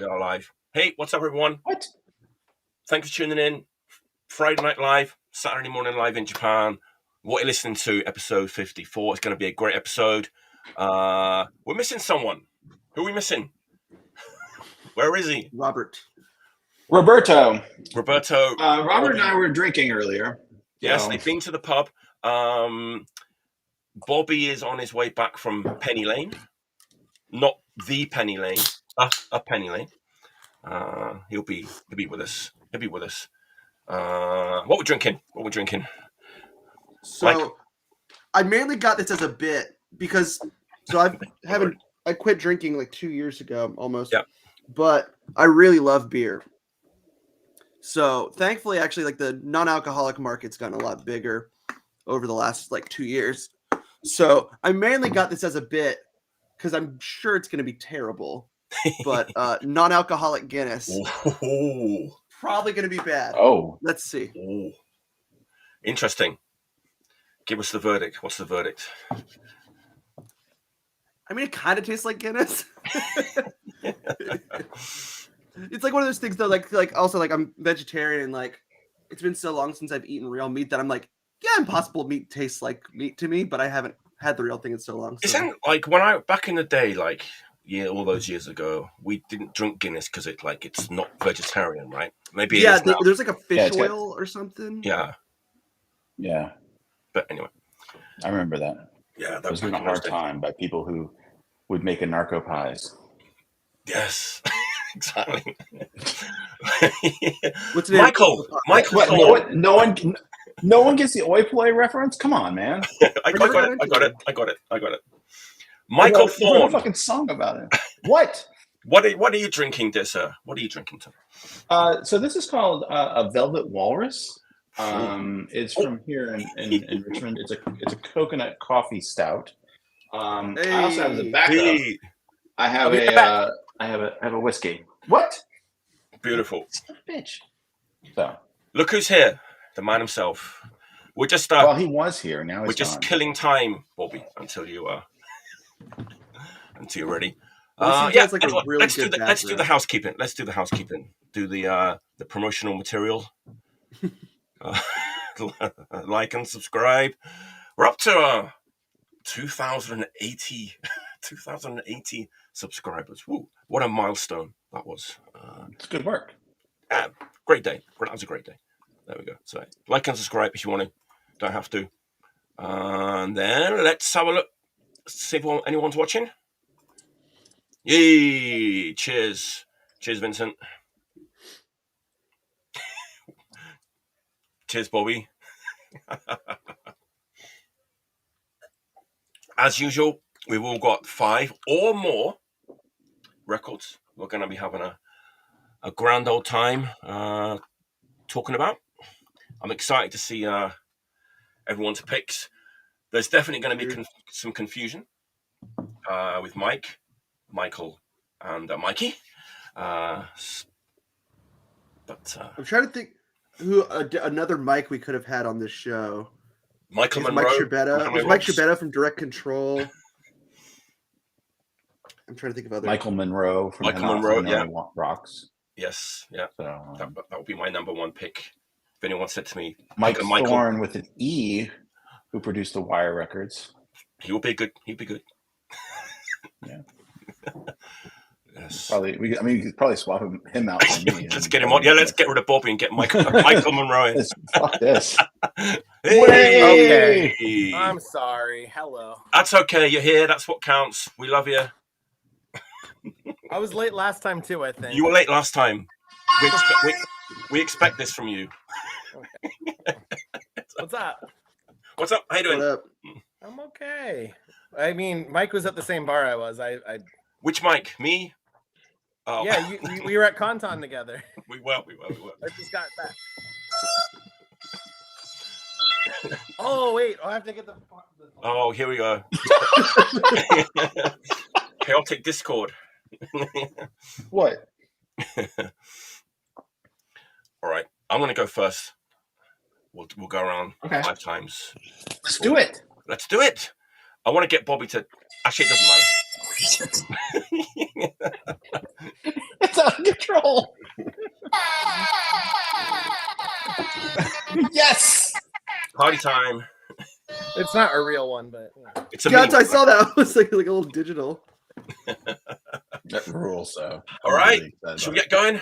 We are live. Hey, what's up, everyone? What? Thanks for tuning in. Friday Night Live, Saturday Morning Live in Japan. What you're listening to, episode 54. It's going to be a great episode. We're missing someone. Who are we missing? Where is he? Roberto. Roberto. Robert and I were drinking earlier. Yes, they've been to the pub. Bobby is on his way back from Penny Lane. Not the Penny Lane, a Penny Lane. He'll be with us. He'll be with us. What we're drinking? So, Mike? I mainly got this as a bit because I quit drinking like 2 years ago almost. Yeah. But I really love beer. So thankfully, actually, like the non-alcoholic market's gotten a lot bigger over the last like 2 years. So I mainly got this as a bit because I'm sure it's going to be terrible. But non-alcoholic Guinness, probably going to be bad. Oh, let's see. Ooh. Interesting. Give us the verdict. What's the verdict? I mean, it kind of tastes like Guinness. It's like one of those things though, like also like I'm vegetarian and like it's been so long since I've eaten real meat that I'm like, yeah, impossible meat tastes like meat to me, but I haven't had the real thing in so long. So. Isn't like back in the day, like all those years ago, we didn't drink Guinness because it's not vegetarian, right? Maybe there's like a fish oil or something. Yeah. But anyway, I remember that. Yeah, that was given a hard time by people who would make a narco pies. Yes. Exactly. What's the name? Michael. What? No one gets the oi play reference. Come on, man. I got it. Michael Thorn. Wrote a fucking song about it. What? What are you drinking, dear sir? What are you drinking, Tom? So this is called a Velvet Walrus. It's from here in Richmond. It's a coconut coffee stout. I also have the backup. I have a whiskey. What? Beautiful. Bitch. So look who's here, the man himself. We're just well, he was here. Now we're just killing time, Bobby, until you're ready. Let's do the housekeeping. Do the promotional material. Like and subscribe. We're up to 2,080 subscribers. Woo, what a milestone that was. It's good work. Great day. That was a great day. There we go. So like and subscribe if you want to. Don't have to. And then let's have a look. See if anyone's watching. Yay! Cheers, Vincent. Cheers, Bobby. As usual, we've all got 5 or more records we're going to be having a grand old time talking about. I'm excited to see everyone's picks. There's definitely going to be some confusion with Michael, and Mikey. But I'm trying to think who another Mike we could have had on this show. Michael Monroe. Mike Scherbetta from Direct Control. I'm trying to think of other. Michael Monroe from Rocks. Yes, yeah. So, that would be my number one pick. If anyone said to me, Michael Thorn with an E, who produced the Wire records. He'd be good. Yeah. Yes. Probably. We could probably swap him out for me. Let's get him on. Yeah, let's get rid of Bobby and get Michael Monroe. Fuck this. Hey! Okay. I'm sorry. Hello. That's okay. You're here. That's what counts. We love you. I was late last time too, I think. You were late last time. We expect this from you. Okay. What's up? What's up? How you doing? What up? I'm okay. I mean, Mike was at the same bar I was. Which Mike? Me? Oh. Yeah, we were at Conton together. We were. I just got back. Oh, wait. I have to get the... Oh, here we go. Chaotic Discord. What? All right. I'm going to go first. We'll go around 5 times. Let's do it. I want to get Bobby to... Actually, it doesn't matter. It's out of control. Yes. Party time. It's not a real one, but It's a Yeah, meme. I saw that. I was like a little digital. That rules. So All right. Should we get going?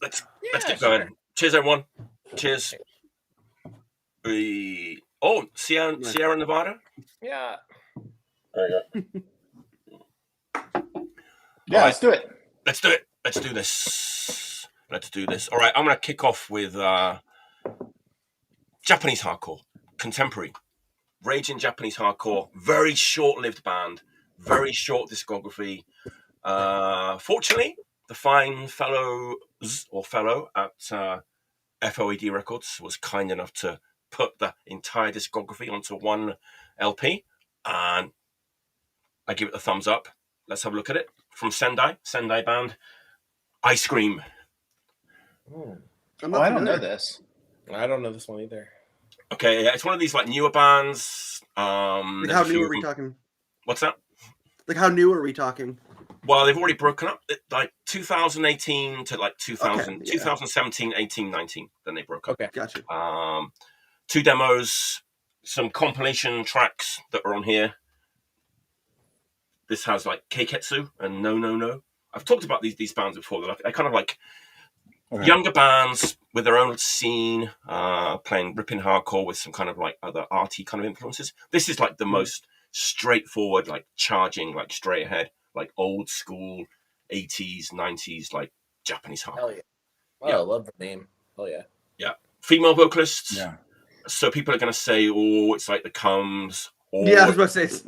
Let's get going. sure. Cheers, everyone. Cheers. Sierra Nevada. Yeah. Yeah, let's do it. Let's do it. Let's do this. Let's do this. All right, I'm going to kick off with Japanese hardcore, contemporary, raging Japanese hardcore. Very short-lived band, very short discography. Fortunately, the fine fellow at FOAD Records was kind enough to put the entire discography onto one LP, and I give it a thumbs up. Let's have a look at it. From Sendai band, Eyescream. I don't know this. I don't know this one either. Okay, yeah, it's one of these like newer bands. Like how new are we talking? What's that? Like how new are we talking? Well, they've already broken up, like 2018 to like 2000, Okay, yeah. 2017, 18, 19. Then they broke up. Okay. Gotcha. 2 demos, some compilation tracks that are on here. This has like Keiketsu and No. I've talked about these bands before. They're kind of like younger bands with their own scene, playing ripping hardcore with some kind of like other arty kind of influences. This is like the most straightforward, like charging, like straight ahead, like old school 80s, 90s, like Japanese hardcore. Hell yeah. Oh, Yeah. I love the name. Oh yeah. Yeah. Female vocalists. Yeah. So people are going to say, oh, it's like the Comes. Or Yeah, I was about to say.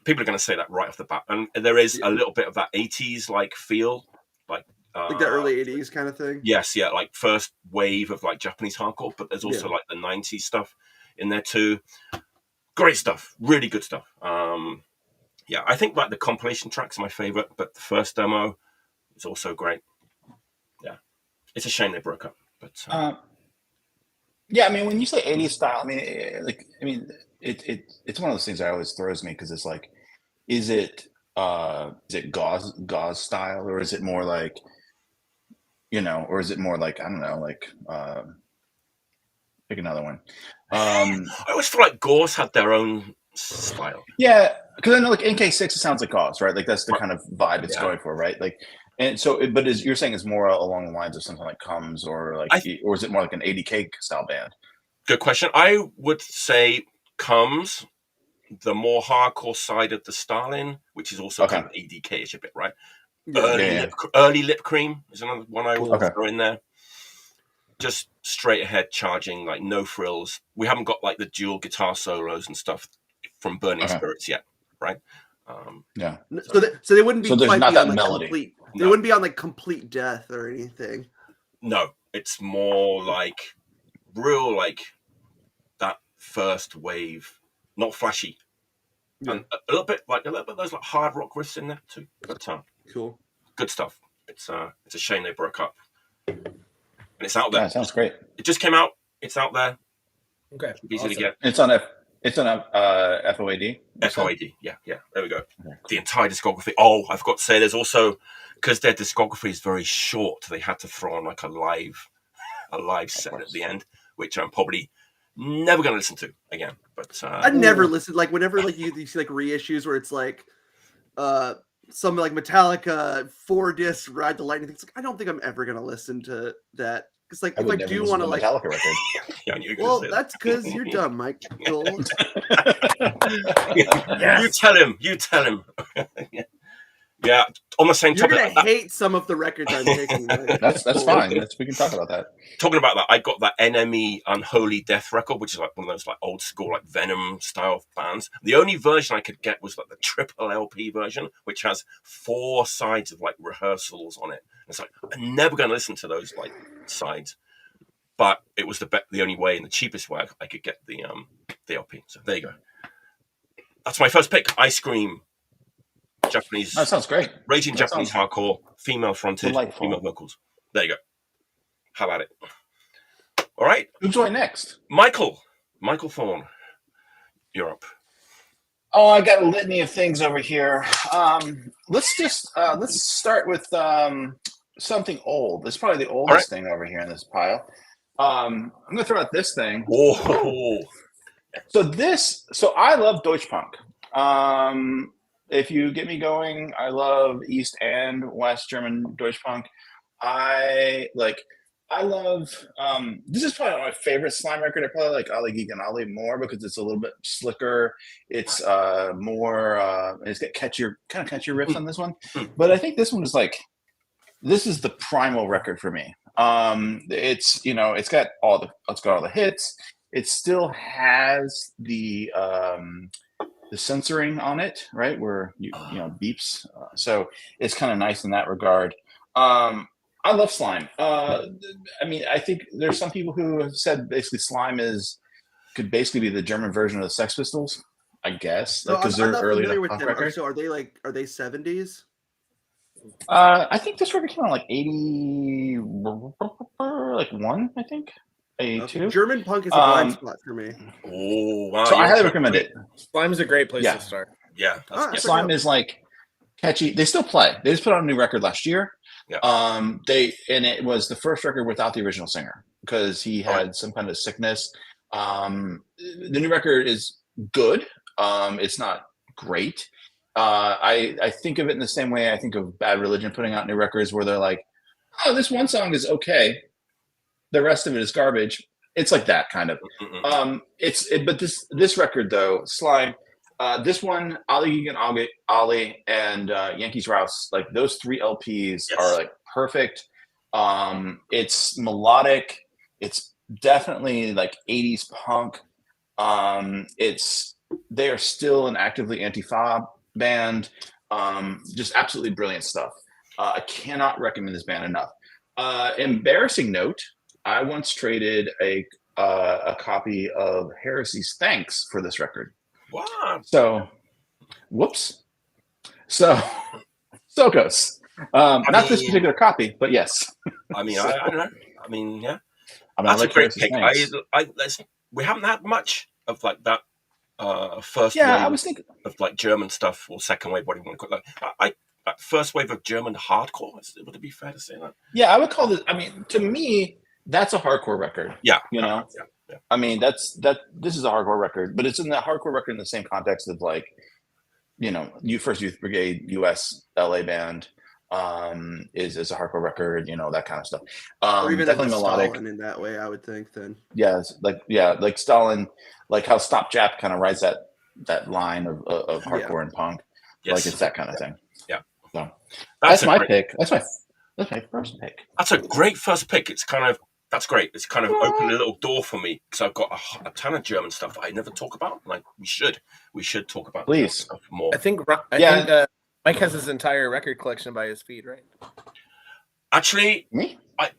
people are going to say that right off the bat. And there is a little bit of that 80s like feel. Like the early 80s kind of thing. Yes, yeah, like first wave of like Japanese hardcore, but there's also like the 90s stuff in there too. Great stuff, really good stuff. Yeah, I think like the compilation track's my favorite, but the first demo is also great. Yeah, it's a shame they broke up, but yeah, I mean, when you say 80s style, it's one of those things that always throws me because it's like, is it gauze style, or is it more like, or is it more like, I don't know, like pick another one. I always feel like Gauze had their own style. Yeah, because I know like NK6 it sounds like gauze, right? Like that's the kind of vibe it's going for, right? Like, and so, but you're saying it's more along the lines of something like Comes, or like, or is it more like an 80K style band? Good question. I would say Comes, the more hardcore side of the Stalin, which is also kind of ADK-ish a bit, right? Early Lip Cream is another one I will throw in there. Just straight ahead charging, like no frills. We haven't got like the dual guitar solos and stuff from Burning Spirits yet, right? Yeah. So they wouldn't be there's quite not be that on like melody. complete. They wouldn't be on like complete death or anything. No, it's more like real, like that first wave, not flashy, and a little bit those like hard rock riffs in there too. But cool, good stuff. It's a shame they broke up, and it's out there. Yeah, sounds great. It just came out. It's out there. Okay, easy to get. It's on FOAD. FOAD. Yeah. There we go. The entire discography. Oh, I forgot to say, there's also, because their discography is very short, they had to throw on like a live set at the end, which I'm probably never going to listen to again. But I never listened. Like whenever like you see like reissues where it's like some like Metallica 4-disc Ride the Lightning things. Like, I don't think I'm ever going to listen to that. It's like if I do want to like Metallica record. Well, that's because you're dumb, Mike. You tell him. Yeah, on the same topic. You're gonna hate some of the records I'm taking. Right? That's fine. We can talk about that. Talking about that, I got that NME Unholy Death record, which is like one of those like old school like Venom style bands. The only version I could get was like the triple LP version, which has 4 sides of like rehearsals on it. It's like I'm never going to listen to those like sides, but it was the only way and the cheapest way I could get the LP. So there you go. That's my first pick. Eyescream. Japanese. That sounds great. Raging Japanese hardcore, female fronted, female vocals. There you go. How about it? All right. Who's going next? Michael Thorn. You're up. Oh, I got a litany of things over here. Let's start with something old. This is probably the oldest thing over here in this pile. I'm gonna throw out this thing. Oh. So I love Deutsch Punk. If you get me going, I love East and West German Deutsch Punk. I love this is probably my favorite Slime record. I probably like Ali Gegen Ali more because it's a little bit slicker. It's more it's got catchier riffs on this one. But I think this one is this is the primal record for me. It's got all the hits. It still has the censoring on it, right? Where you beeps. So it's kind of nice in that regard. I love Slime. I think there's some people who have said basically Slime could basically be the German version of the Sex Pistols, I guess, because they're early enough punk record. So are they 70s? I think this record came out 81, I think. 82. German punk is a blind spot for me. Oh wow! So I highly recommend it. Slime's a great place to start. Yeah, Slime is catchy. They still play. They just put out a new record last year. Yeah. It was the first record without the original singer because he had some kind of sickness. The new record is good. It's not great. I think of it in the same way I think of Bad Religion putting out new records where they're like, oh, this one song is okay. The rest of it is garbage. It's like that kind of. But this record though, Slime, this one, Ali Gegen Ali and Yankees Rouse, those 3 LPs are perfect. It's melodic. It's definitely 80s punk. They are still an actively anti-FOAD band. Just absolutely brilliant stuff. I cannot recommend this band enough. Embarrassing note, I once traded a copy of Heresy's Thanks for this record. What? So, whoops. So it goes. Not this particular copy, but yes. I don't know. Yeah. That's a great pick. We haven't had much of that first wave I was thinking of German stuff or second wave, what do you want to call it? That first wave of German hardcore. Would it be fair to say that? Yeah, I would call this. To me, that's a hardcore record. Yeah, Yeah. This is a hardcore record, but it's in the hardcore record in the same context of First Youth Brigade, U.S. LA band is a hardcore record, that kind of stuff. Or even definitely melodic Stalin in that way, I would think. Then like Stalin, how Stop Jap kind of rides that line of hardcore and punk. Yes. It's that kind of thing. Yeah. So that's my pick. That's my first pick. That's a great first pick. That's great. It's kind of opened a little door for me because I've got a ton of German stuff I never talk about. We should talk about stuff more. I think Mike has his entire record collection by his feet, right? Actually, me? I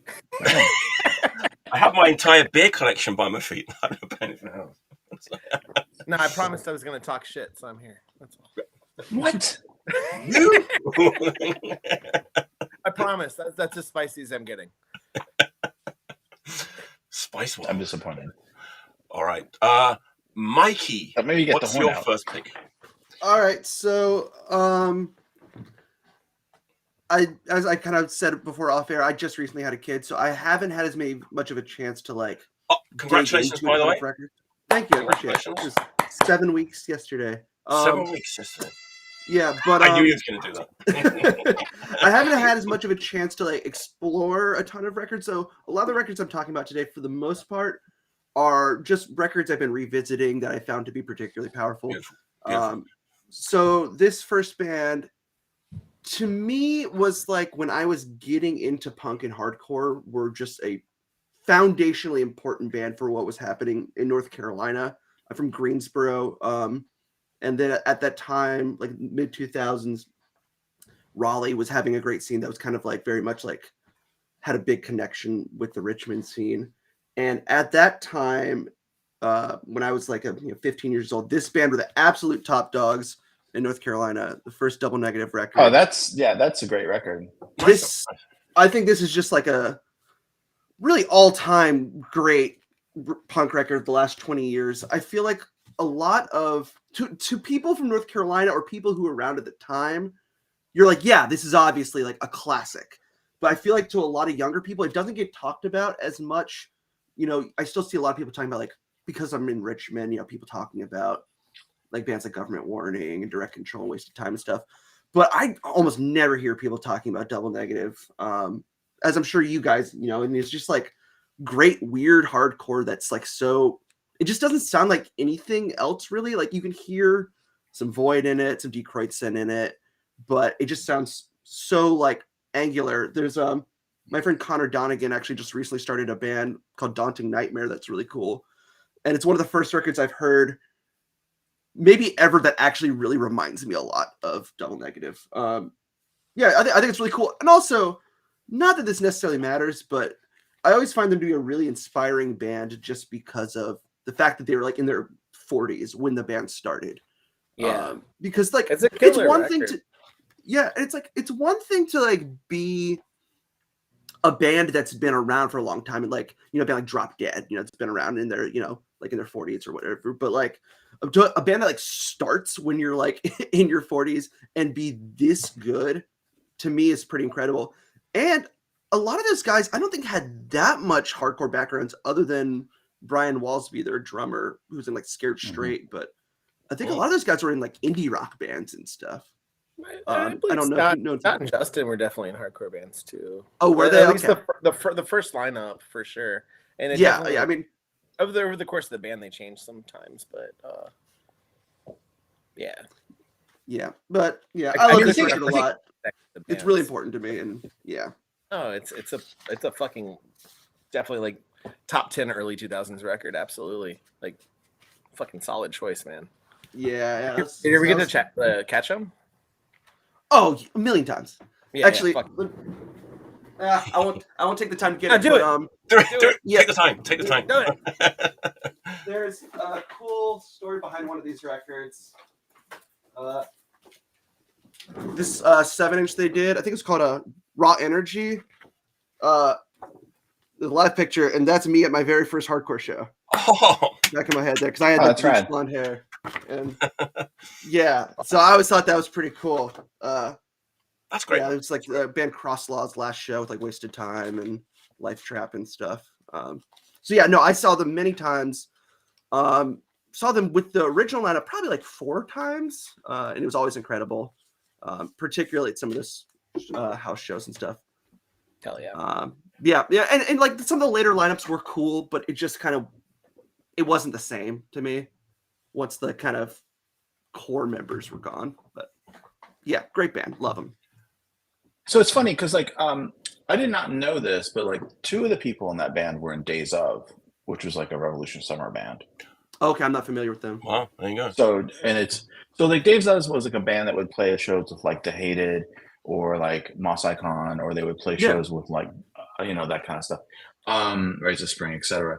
have my entire beer collection by my feet. I don't know anything else. No, I promised I was going to talk shit, so I'm here. That's all. What? You? I promise. That's as spicy as I'm getting. Spice one. I'm disappointed. All right. Mikey, maybe get what's your first pick? All right. So, as I kind of said before off air, I just recently had a kid, so I haven't had much of a chance to congratulations, by the way. Record. Thank you. I appreciate it. It was 7 weeks yesterday. 7 weeks yesterday. Yeah, but I knew he was going to do that. I haven't had as much of a chance to explore a ton of records. So a lot of the records I'm talking about today, for the most part, are just records I've been revisiting that I found to be particularly powerful. Beautiful. So this first band, to me, was when I was getting into punk and hardcore, were just a foundationally important band for what was happening in North Carolina. I'm from Greensboro. And then at that time, mid 2000s, Raleigh was having a great scene that was kind of very much had a big connection with the Richmond scene. And at that time, when I was 15 years old, this band were the absolute top dogs in North Carolina, the first Double Negative record. Oh, that's a great record. I think this is just a really all-time great punk record of the last 20 years. I feel like a lot of to people from North Carolina or people who were around at the time, you're like, yeah, this is obviously like a classic. But I feel like to a lot of younger people, it doesn't get talked about as much. You know, I still see a lot of people talking about, like, because I'm in Richmond, you know, people talking about like bands like Government Warning and Direct Control and Wasted Time and stuff. But I almost never hear people talking about Double Negative. As I'm sure you guys, you know, and it's just like great, weird hardcore that's like so, it just doesn't sound like anything else really. Like you can hear some Void in it, some D. Kreutzen in it, but it just sounds so like angular. There's my friend Connor Donegan actually just recently started a band called Daunting Nightmare that's really cool. And it's one of the first records I've heard maybe ever that actually really reminds me a lot of Double Negative. Yeah, I think it's really cool. And also, not that this necessarily matters, but I always find them to be a really inspiring band just because of the fact that they were like in their 40s when the band started. Yeah. Because like it's one thing to it's one thing to like be a band that's been around for a long time, and like, you know, a band like Drop Dead, you know, it's been around in their, you know, like in their 40s or whatever. But like a band that like starts when you're like in your 40s and be this good, to me is pretty incredible. And a lot of those guys I don't think had that much hardcore backgrounds other than Brian Walsby, their drummer, who's in like Scared Straight. But I think a lot of those guys were in like indie rock bands and stuff. I don't know. Scott and Justin were definitely in hardcore bands too. Oh, were they? At least the first lineup for sure. And yeah, I mean, over the course of the band, they changed sometimes, but yeah, but yeah, I love this record a lot. It's really important to me, and yeah. Oh, it's a fucking definitely like top 10 early 2000s record. Absolutely, like fucking solid choice, man. Yeah. Did you ever get to catch them? Oh, a million times. Yeah, actually, I won't take the time to get it. Do it. Yeah. Take the time. Do it. There's a cool story behind one of these records. This 7-inch they did, I think it's called a Raw Energy. The live picture, and that's me at my very first hardcore show. Oh, back in my head there, because I had the bleach blonde hair. And yeah, so I always thought that was pretty cool. That's great. Yeah, it's like the band Crosslaw's last show with like Wasted Time and Life Trap and stuff. So yeah, no, I saw them many times. Saw them with the original lineup probably like 4 times, and it was always incredible. Particularly at some of this house shows and stuff. Hell yeah. Yeah, and like some of the later lineups were cool, but it just kind of, it wasn't the same to me once the kind of core members were gone. But yeah, great band, love them. So it's funny because like I did not know this, but like 2 of the people in that band were in Days Of, which was like a Revolution summer band. Okay, I'm not familiar with them. Wow, there you go. So like Days Of was like a band that would play shows with like The Hated or like Moss Icon, or they would play shows with like you know, that kind of stuff. Rise of Spring, etc.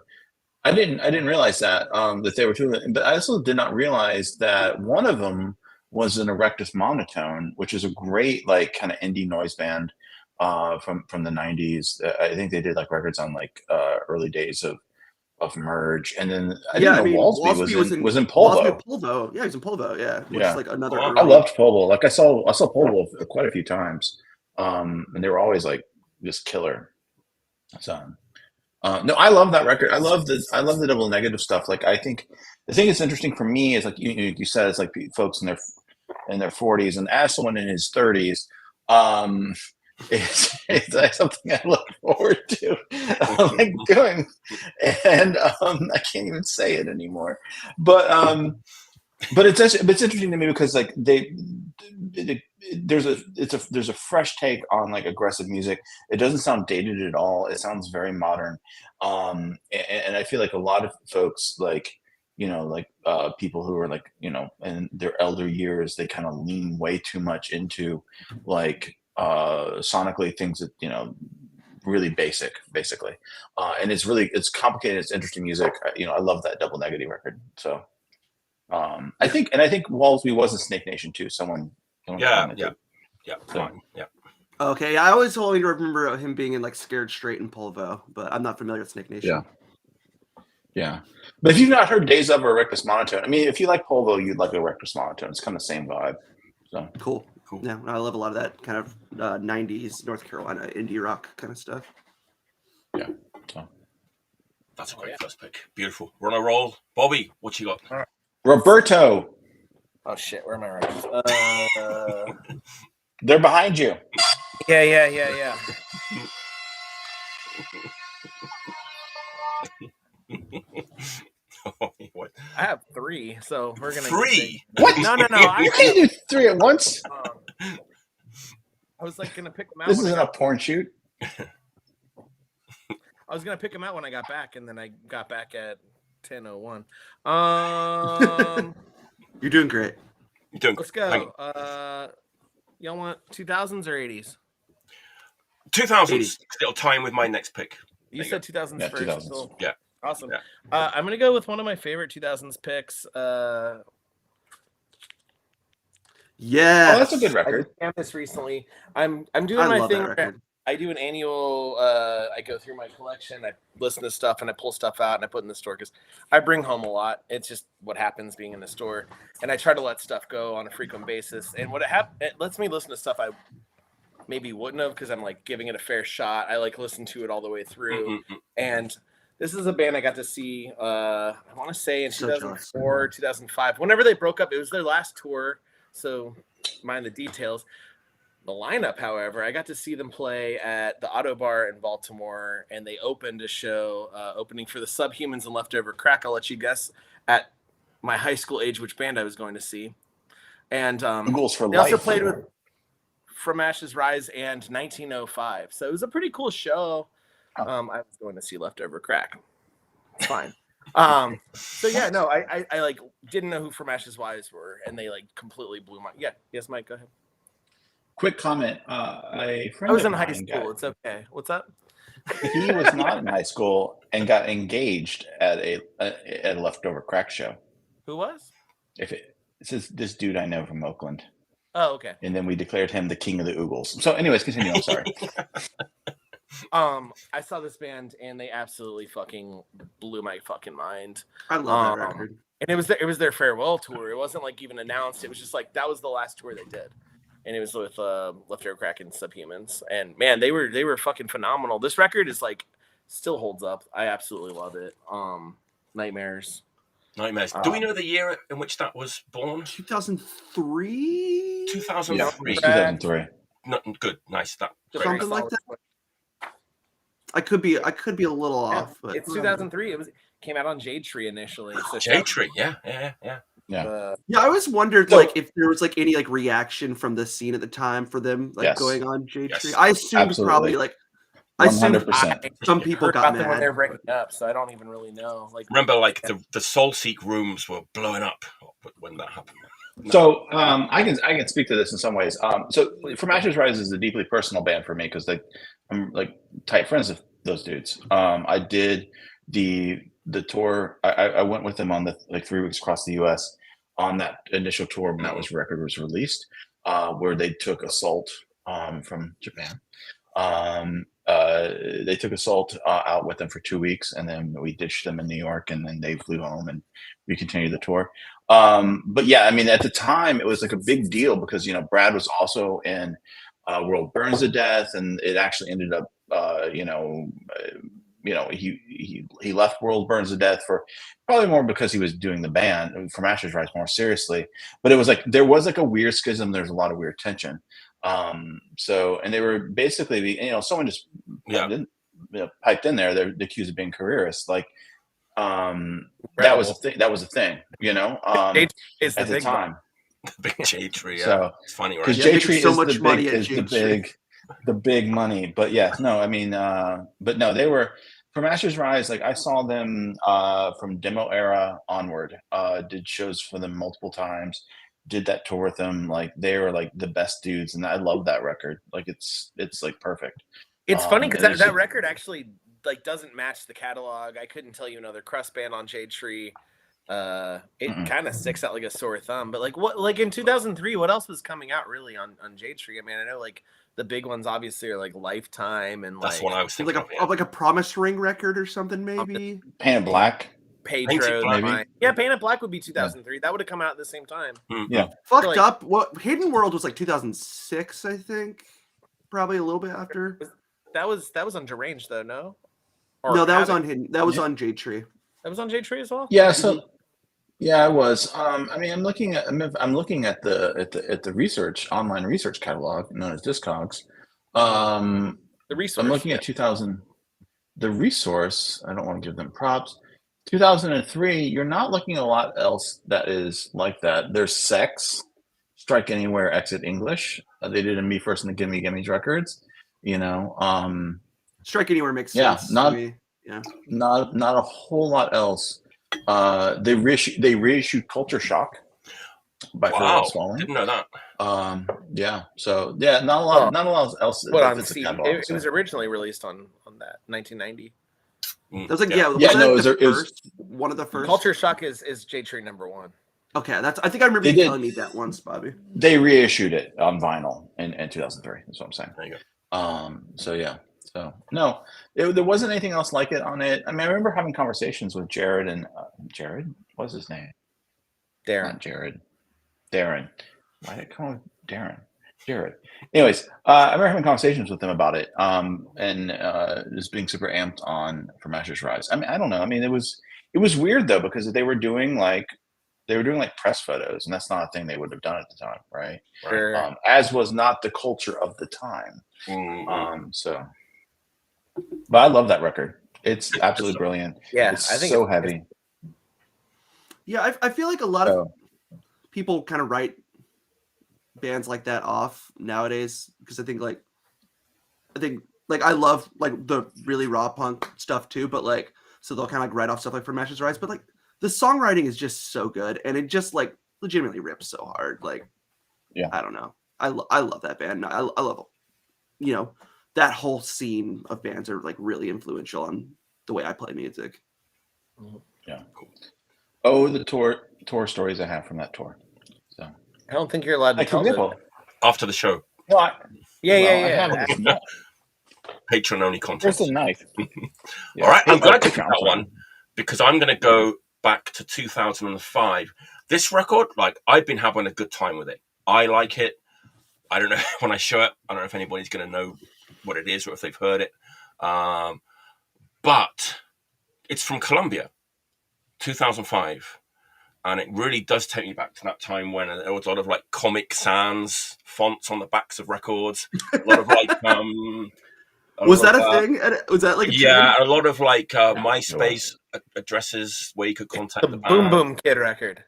I didn't realize that that they were 2 of them, but I also did not realize that one of them was an Erectus Monotone, which is a great like kind of indie noise band from the 90s. I think they did like records on like early days of Merge, and then I didn't know Walsby was in Polvo. Polvo. Yeah, he's in Polvo. Yeah, which is like another. I loved Polvo. Like I saw Polvo quite a few times, and they were always like just killer. So, no, I love that record. I love the Double Negative stuff. Like I think the thing that's interesting for me is like you said, it's like folks in their 40s, and as someone in his 30s, it's something I look forward to like doing, and I can't even say it anymore. But it's interesting to me because like there's a fresh take on like aggressive music. It doesn't sound dated at all. It sounds very modern, and I feel like a lot of folks like, you know, like people who are like, you know, in their elder years, they kind of lean way too much into like sonically things that, you know, really basically, and it's complicated, it's interesting music. You know, I love that Double Negative record. So I think Walsby was in Snake Nation too. Someone yeah. Okay, I always only remember him being in like Scared Straight and Polvo, but I'm not familiar with Snake Nation. Yeah. But if you've not heard Days of or Reckless Monotone, I mean, if you like Polvo, you'd like a Reckless Monotone. It's kind of the same vibe. So Cool. Yeah, I love a lot of that kind of 90s North Carolina indie rock kind of stuff. Yeah. So. That's a great first pick. Beautiful. We're on a roll. Bobby, what you got? Roberto. Oh shit, where am I right? They're behind you. Yeah. I have 3, so we're gonna 3. What? No. You can't do 3 at once. I was like gonna pick them out. This isn't a porn shoot. I was gonna pick them out when I got back, and then I got back at 10:01. You're doing great. You're doing Let's great. go. Y'all want 2000s or 80s? 2000s. It'll tie in with my next pick. You said 2000s yeah, first. 2000s. So. Yeah. Awesome. Yeah. I'm gonna go with one of my favorite 2000s picks. Yeah. Oh, that's a good record. I did this recently. I'm doing my love thing. that record. I do an annual. I go through my collection. I listen to stuff and I pull stuff out and I put in the store because I bring home a lot. It's just what happens being in the store, and I try to let stuff go on a frequent basis. And it lets me listen to stuff I maybe wouldn't have because I'm like giving it a fair shot. I like listen to it all the way through, and this is a band I got to see. I want to say in 2004, 2005. Whenever they broke up, it was their last tour. So mind the details. The lineup, however, I got to see them play at the Auto Bar in Baltimore, and they opened a show opening for the Subhumans and Leftover Crack. I'll let you guess at my high school age which band I was going to see. And Goals for they life. also played with From Ashes Rise and 1905. So it was a pretty cool show. I was going to see Leftover Crack. It's fine. So yeah, no, I like didn't know who From Ashes Rise were, and they like completely blew my. Yeah, yes, Mike, go ahead. Quick comment. I was in high school. It's okay. What's up? He was not in high school and got engaged at a Leftover Crack show. Who was? This dude I know from Oakland. Oh, okay. And then we declared him the king of the Oogles. So, anyways, continue. I'm sorry. I saw this band and they absolutely fucking blew my fucking mind. I love that record. And it was their farewell tour. It wasn't like even announced. It was just like that was the last tour they did. And it was with Leftover Crack and Subhumans. And man, they were fucking phenomenal. This record is like still holds up. I absolutely love it. Nightmares. Do we know the year in which that was born? 2003. 2003. 2003. No, good, nice. Something like that. I could be a little off, but it's 2003. It came out on Jade Tree initially. So Jade Tree, yeah. I always wondered like if there was like any like reaction from the scene at the time for them like going on Jade Tree. I assumed probably like 100%. Some people got mad when they're breaking up, so I don't even really know. Like remember, like the Soul Seek rooms were blowing up when that happened. So I can speak to this in some ways. So From Ashes Rise is a deeply personal band for me because I'm like tight friends with those dudes. I did the tour. I went with them on the 3 weeks across the U.S. on that initial tour when that record was released, where they took Assault from Japan. They took Assault out with them for 2 weeks, and then we ditched them in New York, and then they flew home, and we continued the tour. But yeah, I mean, at the time, it was like a big deal because Brad was also in World Burns to Death, and it actually ended up, he left World Burns to Death for probably more because he was doing the band From Ashes Rise more seriously. But it was like there was like a weird schism. There's a lot of weird tension. And they were basically, someone just piped in there. They're accused of being careerists. Like, that was a thing. That was a thing, at the time. The big Jade Tree, yeah. So, it's funny, right? Because Jade Tree so is much money at the big money. But yeah, no, I mean, but no, they were From Ashes Rise. Like I saw them from demo era onward. Did shows for them multiple times. Did that tour with them. Like they were like the best dudes, and I love that record. Like it's like perfect. It's funny because that record actually like doesn't match the catalog. I couldn't tell you another crust band on Jade Tree. It kind of sticks out like a sore thumb. But like in 2003, what else was coming out really on Jade Tree? I mean, I know like the big ones obviously are like Lifetime and that's what I was thinking. Like a Promise Ring record or something, maybe. Painted Black. Pedro. Maybe. Yeah, Painted Black would be 2003. That would have come out at the same time. Yeah. Fucked Up. What Hidden World was like 2006, I think. Probably a little bit after. That was on Deranged though, no? No, that was on Hidden. That was on Jade Tree. That was on Jade Tree as well. Yeah. So. Yeah, it was. I mean, I'm looking at the research online research catalog known as Discogs. The resource. I'm looking at 2000. The resource. I don't want to give them props. 2003. You're not looking at a lot else that is like that. There's Sex, Strike Anywhere, Exit English. They did in Me First and the Gimme Gimme's records. You know. Strike Anywhere makes yeah, sense. not to me. Yeah. Not a whole lot else. They reissued Culture Shock by Wow, Fertil. didn't know that. Yeah. So yeah, not a lot else. What on CD? It was originally released on that 1990. That was like one of the first. Culture Shock is Jade Tree #1. Okay, I think I remember you telling me that once, Bobby. They reissued it on vinyl in 2003. That's what I'm saying. There you go. So yeah. So no, there wasn't anything else like it on it. I mean, I remember having conversations with Jared and Jared. What's his name? Darren. Not Jared. Darren. Why did I call him Darren? Jared. Anyways, I remember having conversations with them about it, and just being super amped for Master's Rise. I mean, I don't know. I mean, it was weird though because they were doing like press photos, and that's not a thing they would have done at the time, right? Sure. As was not the culture of the time. So. But I love that record. It's absolutely brilliant. Yeah, I think so heavy. Yeah, I feel like a lot of people kind of write bands like that off nowadays because I think I love like the really raw punk stuff too, but like so they'll kind of like write off stuff like For Master's Rise, but like the songwriting is just so good and it just like legitimately rips so hard. Like, yeah, I don't know. I love that band. I love that whole scene of bands are like really influential on the way I play music. Yeah, cool. Oh, the tour stories I have from that tour. So I don't think you're allowed to tell them after the show. No, yeah. Patreon only content. There's a knife. All right, I'm glad you picked that one because I'm going to go back to 2005. This record, like I've been having a good time with it. I like it. I don't know when I show it. I don't know if anybody's going to know what it is or if they've heard it. But it's from Colombia, 2005. And it really does take me back to that time when there was a lot of like Comic Sans fonts on the backs of records. A lot of like, was that a thing? Was that like a lot of like MySpace addresses where you could contact the Boom Boom Kid record.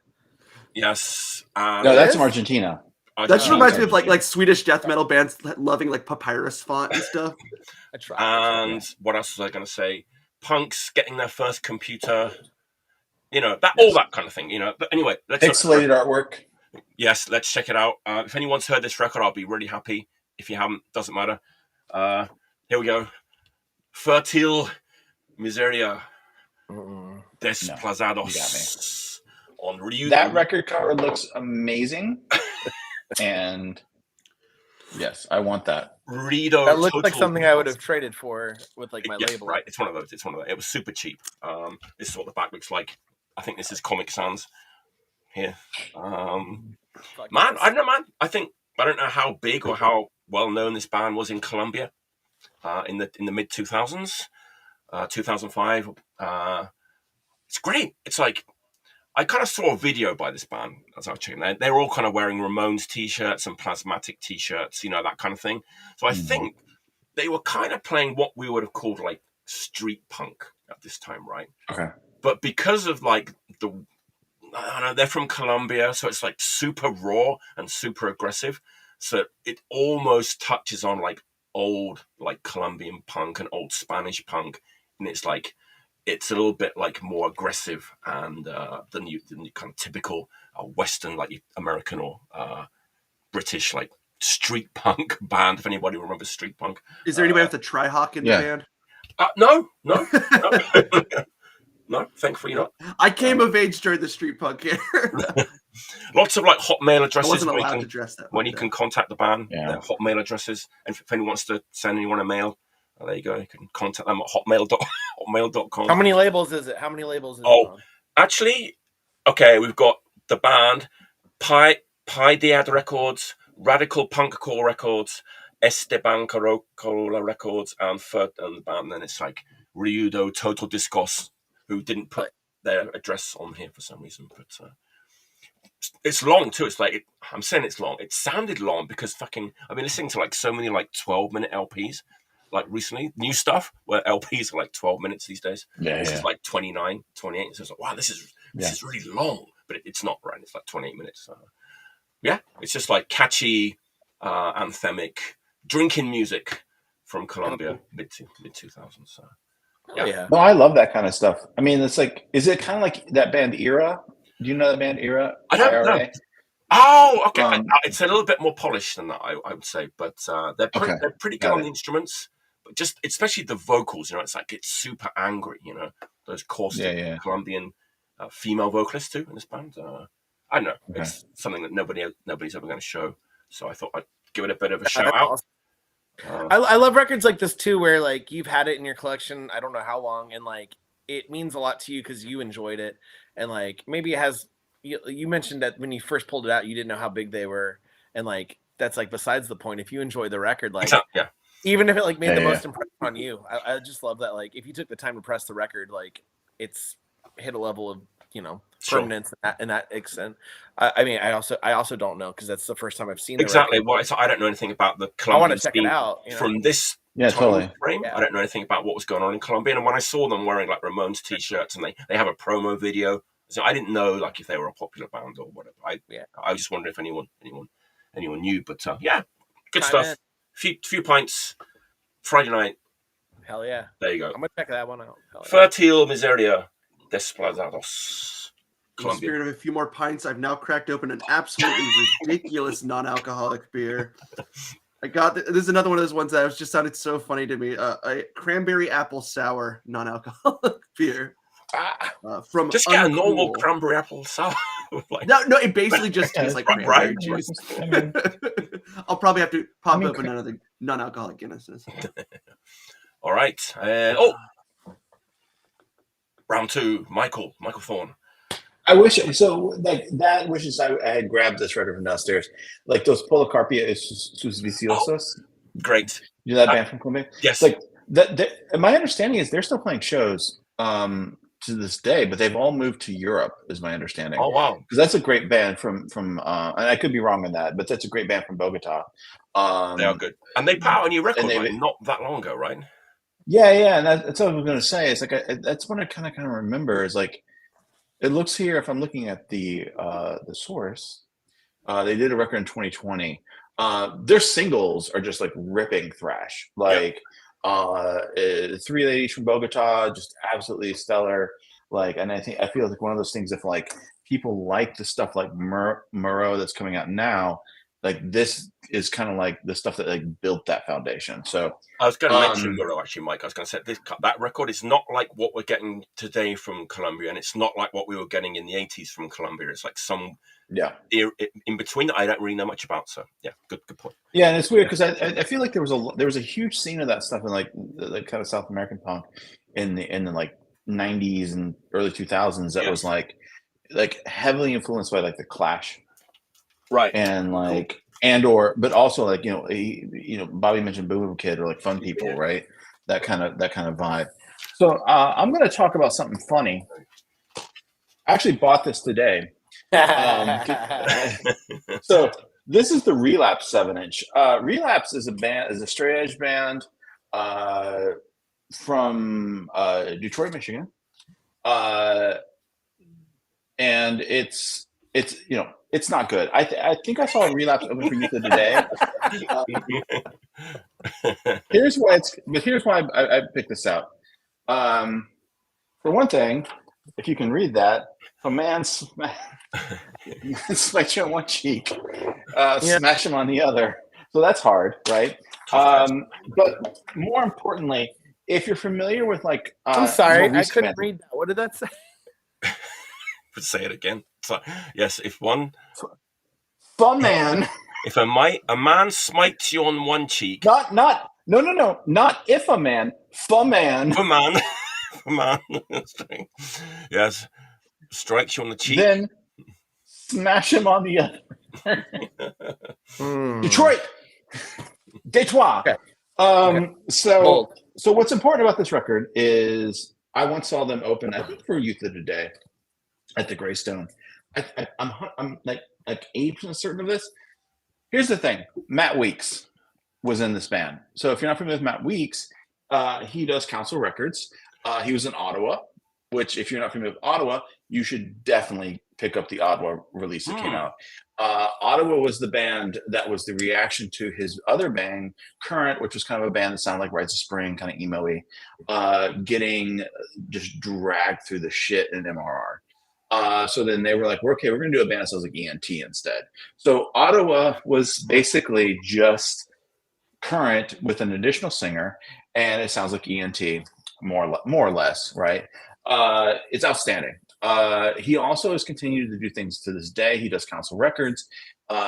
Yes. No, that's from Argentina. That just reminds me of like Swedish death metal bands loving like papyrus font and stuff. What else was I going to say? Punks getting their first computer, all that kind of thing, But anyway, pixelated artwork. Yes, let's check it out. If anyone's heard this record, I'll be really happy. If you haven't, doesn't matter. Here we go. Fertil, Miseria, Desplazados on Ruido. That record cover looks amazing. And yes, I want that. Ruido. That looks like something I would have traded for with like my label. Right, it's one of those. It was super cheap. This is what the back looks like. I think this is Comic Sans here. Man, I don't know, man. I don't know how big or how well known this band was in Colombia in the mid 2000s, 2005. It's great. It's like I kind of saw a video by this band as I was checking. They were all kind of wearing Ramones t-shirts and Plasmatic t-shirts, that kind of thing. So I think they were kind of playing what we would have called like street punk at this time, right? Okay. But because of like they're from Colombia, so it's like super raw and super aggressive. So it almost touches on like old like Colombian punk and old Spanish punk, and it's a little bit like more aggressive and than you kind of typical Western like American or British like street punk band. If anybody remembers street punk, is there anybody with a Tri-Hawk in the band? No. No, thankfully not. I came of age during the street punk era. Lots of like Hotmail addresses. I wasn't allowed to address that. When you can contact the band, their Hotmail addresses, and if anyone wants to send anyone a mail, There you go. You can contact them at hotmail.com. How many labels is it? Oh, actually, okay, we've got the band, Pi Diad Records, Radical Punkcore Records, Esteban Carocola Records, and the band. Then it's like Ruido, Total Discos, who didn't put their address on here for some reason. But it's long too. It's like I'm saying it's long. It sounded long because I've been listening to like so many like 12-minute LPs. Like recently, new stuff where LPs are like 12 minutes these days. This is like 29, 28. So it's like, wow, this is really long, but it's not, right? It's like 28 minutes. Yeah, it's just like catchy, anthemic, drinking music from Colombia, mid 2000s. So yeah. No, I love that kind of stuff. I mean, it's like, is it kind of like that band Era? Do you know that band Era? I don't know. Oh, okay. It's a little bit more polished than that, I would say, but they're pretty good on the instruments. But just especially the vocals, it's like it's super angry, those caustic Colombian female vocalists too in this band. I don't know, it's something that nobody's ever going to show. So I thought I'd give it a bit of a shout out. I love records like this too, where like you've had it in your collection, I don't know how long, and like it means a lot to you because you enjoyed it, and like maybe it has. You mentioned that when you first pulled it out, you didn't know how big they were, and like that's like besides the point. If you enjoy the record, like even if it like made the most impression on you, I just love that. Like if you took the time to press the record, like it's hit a level of permanence in that extent. I also don't know because that's the first time I've seen exactly. Well, I don't know anything about the Colombian. I want to check it out from this. Yeah, totally. Frame. I don't know anything about what was going on in Colombia, and when I saw them wearing like Ramones t-shirts and they have a promo video. So I didn't know like if they were a popular band or whatever. I just wondered if anyone knew. But good stuff. Few pints. Friday night. Hell yeah! There you go. I'm gonna check that one out. Fertil, Miseria, Desplazados. In the spirit of a few more pints, I've now cracked open an absolutely ridiculous non-alcoholic beer. I got this is another one of those ones that just sounded so funny to me. A cranberry apple sour non-alcoholic beer. From just get a normal cranberry apple sour. No, it basically just tastes like cranberry juice. I'll probably have to pop open another non-alcoholic Guinness. All right. Round two, Michael Thorn. I wish I had grabbed this record from downstairs. Like those Policarpia sus Viciosos. Great. You know that band from Colombia? Yes. Like my understanding is they're still playing shows to this day, but they've all moved to Europe, is my understanding. Oh wow! Because that's a great band from and I could be wrong on that, but that's a great band from Bogota. They are good, and they put out a new record not that long ago, right? Yeah, and that's what I was going to say. It's like that's what I kind of remember. Is like it looks here. If I'm looking at the source, they did a record in 2020. Their singles are just like ripping thrash, like. 3 ladies from Bogota, just absolutely stellar. Like, and I feel like one of those things, if like people like the stuff like Muro that's coming out now, like this is kind of like the stuff that like built that foundation. So I was going to mention Muro actually, Mike. I was going to say that record is not like what we're getting today from Colombia, and it's not like what we were getting in the 80s from Colombia. It's like some in between that I don't really know much about. So good point. Yeah, and it's weird because I feel like there was a huge scene of that stuff in like the kind of South American punk in the like 90s and early 2000s that was like heavily influenced by like the Clash, right? And like but also like Bobby mentioned Boo Boo Kid or like Fun People, right? That kind of vibe. So I'm going to talk about something funny. I actually bought this today. So this is the Relapse 7-inch. Relapse is a straight edge band from Detroit, Michigan, and it's not good. I think I saw a Relapse open for U.X.A today. Here's why I picked this out. For one thing, if you can read that, a man smite you on one cheek, smash him on the other. So that's hard, right? But more importantly, if you're familiar with like, I'm sorry, I couldn't read that. What did that say? Say it again. So, yes, if a man smites you on one cheek, not No. Not if a man. Fa man. For man. For man. Yes. Strikes you on the cheek. Then smash him on the other. Detroit. Detroit. Okay. So what's important about this record is I once saw them open, I think for Youth of Today at the Greystone. I'm like 80% certain of this. Here's the thing. Matt Weeks was in this band. So if you're not familiar with Matt Weeks, he does Council Records. He was in Ottawa, which if you're not familiar with Ottawa, you should definitely pick up the Ottawa release that came out. Ottawa was the band that was the reaction to his other band, Current, which was kind of a band that sounded like Rites of Spring, kind of emo-y, getting just dragged through the shit in MRR. So then they were like, we're going to do a band that sounds like ENT instead. So Ottawa was basically just Current with an additional singer, and it sounds like ENT, more or less, right? It's outstanding. He also has continued to do things to this day. He does Council Records.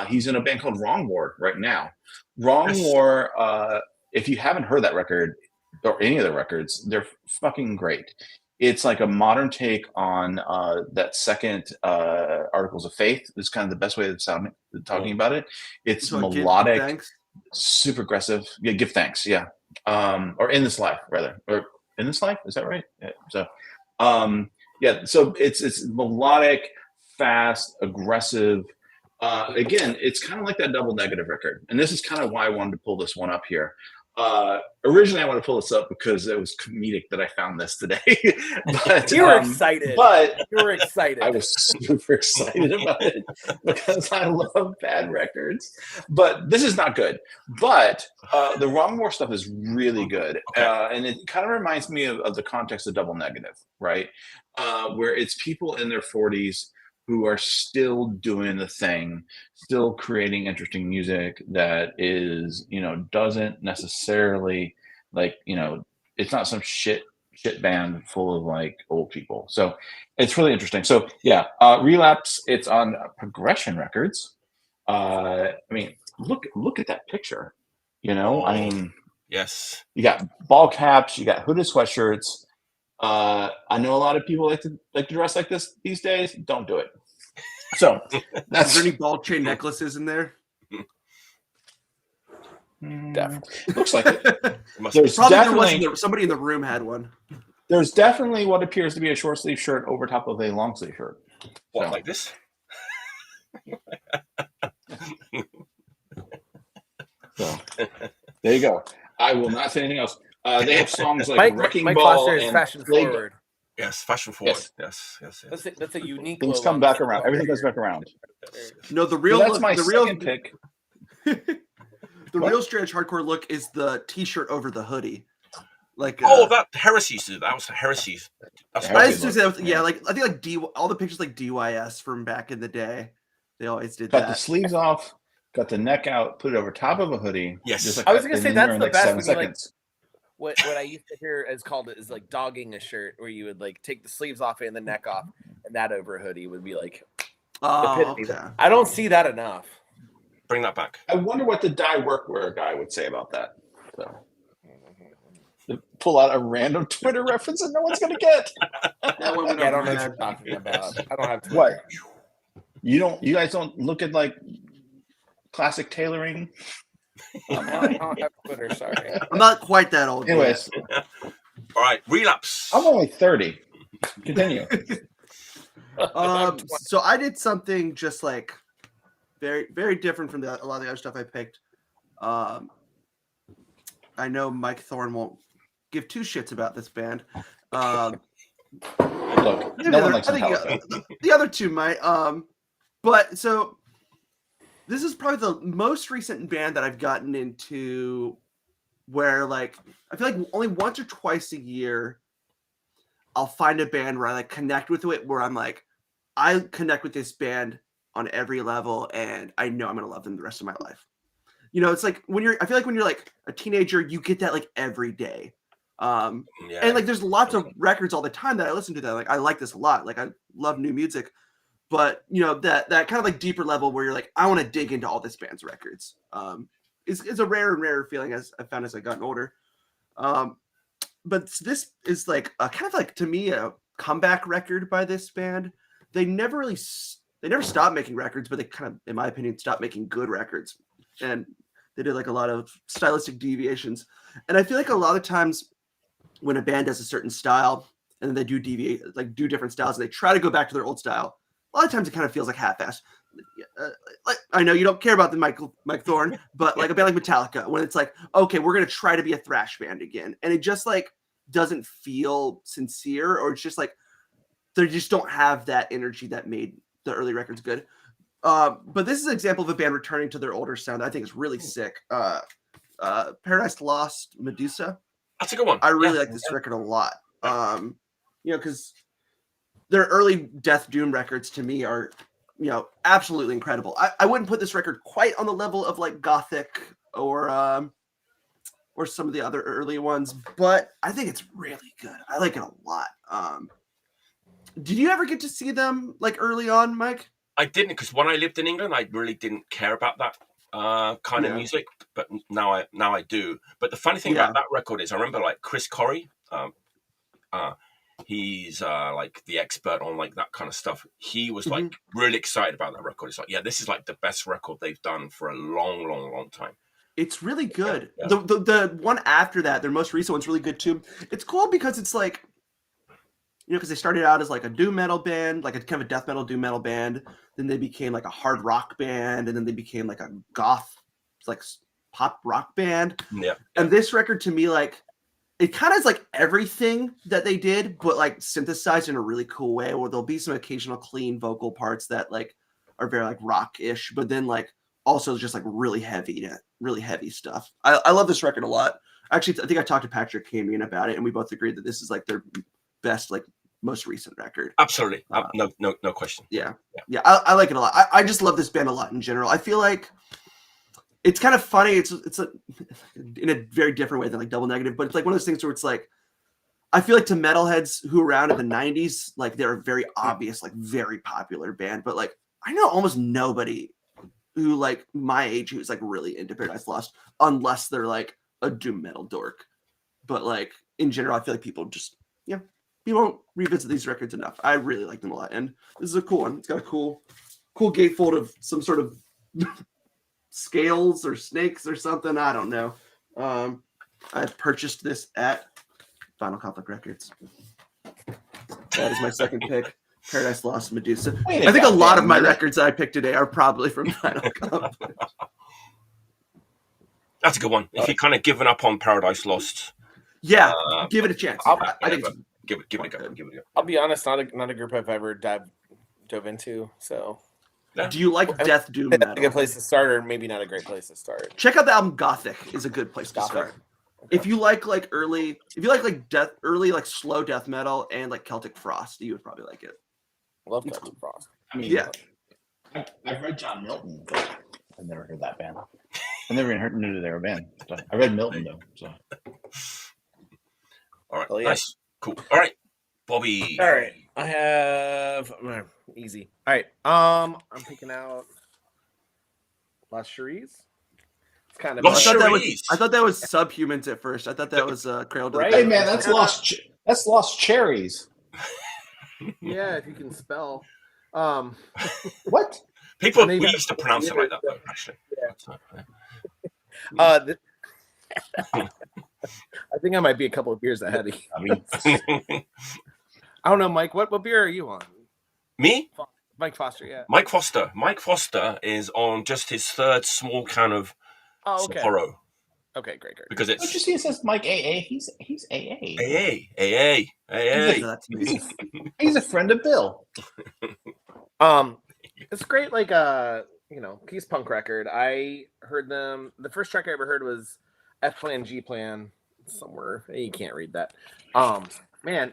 He's in a band called Wrong War right now. Wrong War, if you haven't heard that record or any of the records, they're fucking great. It's like a modern take on that second Articles of Faith. It's kind of the best way of talking about it. It's so melodic, super aggressive. Yeah, give thanks. Yeah. Or In This Life, rather. Or In This Life? Is that right? Yeah. So, yeah, so it's melodic, fast, aggressive. Again, it's kind of like that Double Negative record. And this is kind of why I wanted to pull this one up here. Originally, I wanted to pull this up because it was comedic that I found this today. But you were excited. But you were excited. I was super excited about it because I love bad records. But this is not good. But the Wrong War stuff is really good. And it kind of reminds me of the context of Double Negative, right? Where it's people in their 40s who are still doing the thing, still creating interesting music that is, doesn't necessarily it's not some shit band full of like old people. So it's really interesting. So yeah, Relapse, it's on Progression Records. I mean, look at that picture, I mean, yes, you got ball caps, you got hooded sweatshirts. I know a lot of people like to dress like this these days. Don't do it. So that's there any ball chain necklaces in there? Definitely. Looks like it. There's definitely somebody in the room had one. There's definitely what appears to be a short sleeve shirt over top of a long sleeve shirt. What, like this? So there you go. I will not say anything else. They have songs like Wrecking Mike Ball Foster is and fashion forward. Yes, fashion forward. Yes. That's a unique. Things come back around. Everything goes back around. No, the real. So that's my second pick. The real Strange Hardcore look is the T-shirt over the hoodie. Like that Heresies did. That was Heresies. I used to say that was, I think like all the pictures like DYS from back in the day. They always did that. Got the sleeves off, got the neck out, put it over top of a hoodie. Yes, just like I was gonna say that's the like best. 7 When seconds. What I used to hear is called is like dogging a shirt, where you would like take the sleeves off and the neck off, and that over a hoodie would be like. Okay. I don't see that enough. Bring that back. I wonder what the dye workwear guy would say about that. So, pull out a random Twitter reference that no one's gonna get. I don't know what you're talking about. I don't have Twitter. What? You guys don't look at like classic tailoring. I don't have Twitter. Sorry, I'm not quite that old. Anyways, all right, Relapse. I'm only 30. Continue. So I did something just like very, very different from a lot of the other stuff I picked. I know Mike Thorn won't give two shits about this band. Look, no one likes the other two might. But so this is probably the most recent band that I've gotten into where like I feel like only once or twice a year I'll find a band where I like connect with it, where I'm like, I connect with this band on every level and I know I'm gonna love them the rest of my life. It's like I feel like when you're like a teenager, you get that like every day. And like there's lots of records all the time that I listen to that like I like this a lot. Like I love new music. But that kind of like deeper level where you're like, I want to dig into all this band's records. is a rarer and rarer feeling as I found as I gotten older. But this is like a kind of like, to me, a comeback record by this band. They never stopped making records, but they kind of, in my opinion, stopped making good records. And they did like a lot of stylistic deviations. And I feel like a lot of times when a band does a certain style and then they do do different styles and they try to go back to their old style, a lot of times it kind of feels like half-assed. Like, I know you don't care about the Mike Thorn, but like a band like Metallica, when it's like, okay, we're going to try to be a thrash band again. And it just like doesn't feel sincere, or it's just like, they just don't have that energy that made the early records good. But this is an example of a band returning to their older sound that I think is really sick. Paradise Lost, Medusa. That's a good one. I really like this record a lot. Because their early Death Doom records to me are, absolutely incredible. I wouldn't put this record quite on the level of like Gothic or some of the other early ones, but I think it's really good. I like it a lot. Did you ever get to see them like early on, Mike? I didn't, because when I lived in England, I really didn't care about that kind of music, but now I do. But the funny thing about that record is, I remember like Chris Corey, he's like the expert on like that kind of stuff. He was like really excited about that record. It's like, yeah, this is like the best record they've done for a long, long, long time. It's really good. Yeah. The one after that, their most recent one's really good too. It's cool because it's like, because they started out as like a doom metal band, like a kind of a death metal doom metal band. Then they became like a hard rock band, and then they became like a goth, like pop rock band. Yeah. And this record to me, like, it kind of is like everything that they did, but like synthesized in a really cool way, where there'll be some occasional clean vocal parts that like are very like rock-ish, but then like also just like really heavy stuff. I love this record a lot. Actually, I think I talked to Patrick Camion about it, and we both agreed that this is like their best, like most recent record. Absolutely. No question. Yeah. I like it a lot. I just love this band a lot in general. I feel like it's kind of funny. It's in a very different way than like Double Negative, but it's like one of those things where it's like, I feel like to metalheads who were around in the 90s, like they're a very obvious, like very popular band, but like I know almost nobody who like my age who's like really into Paradise Lost, unless they're like a doom metal dork. But like in general, I feel like people won't revisit these records enough. I really like them a lot, and this is a cool one. It's got a cool gatefold of some sort of scales or snakes or something. I don't know. I purchased this at Final Conflict Records. That is my second pick. Paradise Lost, Medusa. I think a lot of my records that I picked today are probably from Final Conflict. That's a good one. If you're kind of given up on Paradise Lost, give it a chance. I think give it a go. I'll be honest, not a group I've ever dove into. So, do you like death doom metal? A good place to start, or maybe not a great place to start. Check out the album Gothic. Is a good place to start. Okay. If you like early, early like slow death metal and like Celtic Frost, you would probably like it. I love Celtic Frost. I mean, I've read John Milton, but I've never heard that band. I never even knew they were a band. So I read Milton though. So. All right, nice, cool. All right, Bobby. All right, I have easy. All right, I'm picking out Cherrees. It's kind of. I thought that was Subhumans at first. I thought that was Cradle to the Hey man, that's lost Cherrees. Yeah, if you can spell. What? We used to pronounce it like that, though, actually. Yeah. I think I might be a couple of beers ahead of you. I mean, I don't know, Mike. What beer are you on? Me? Mike Foster, yeah. Mike Foster is on just his third small can of Sapporo. Okay, great. Because it's. Don't you see it says Mike AA? He's AA. AA. He's a friend of Bill. It's great, like peace punk record. I heard them. The first track I ever heard was F Plan G Plan somewhere. You can't read that. Man,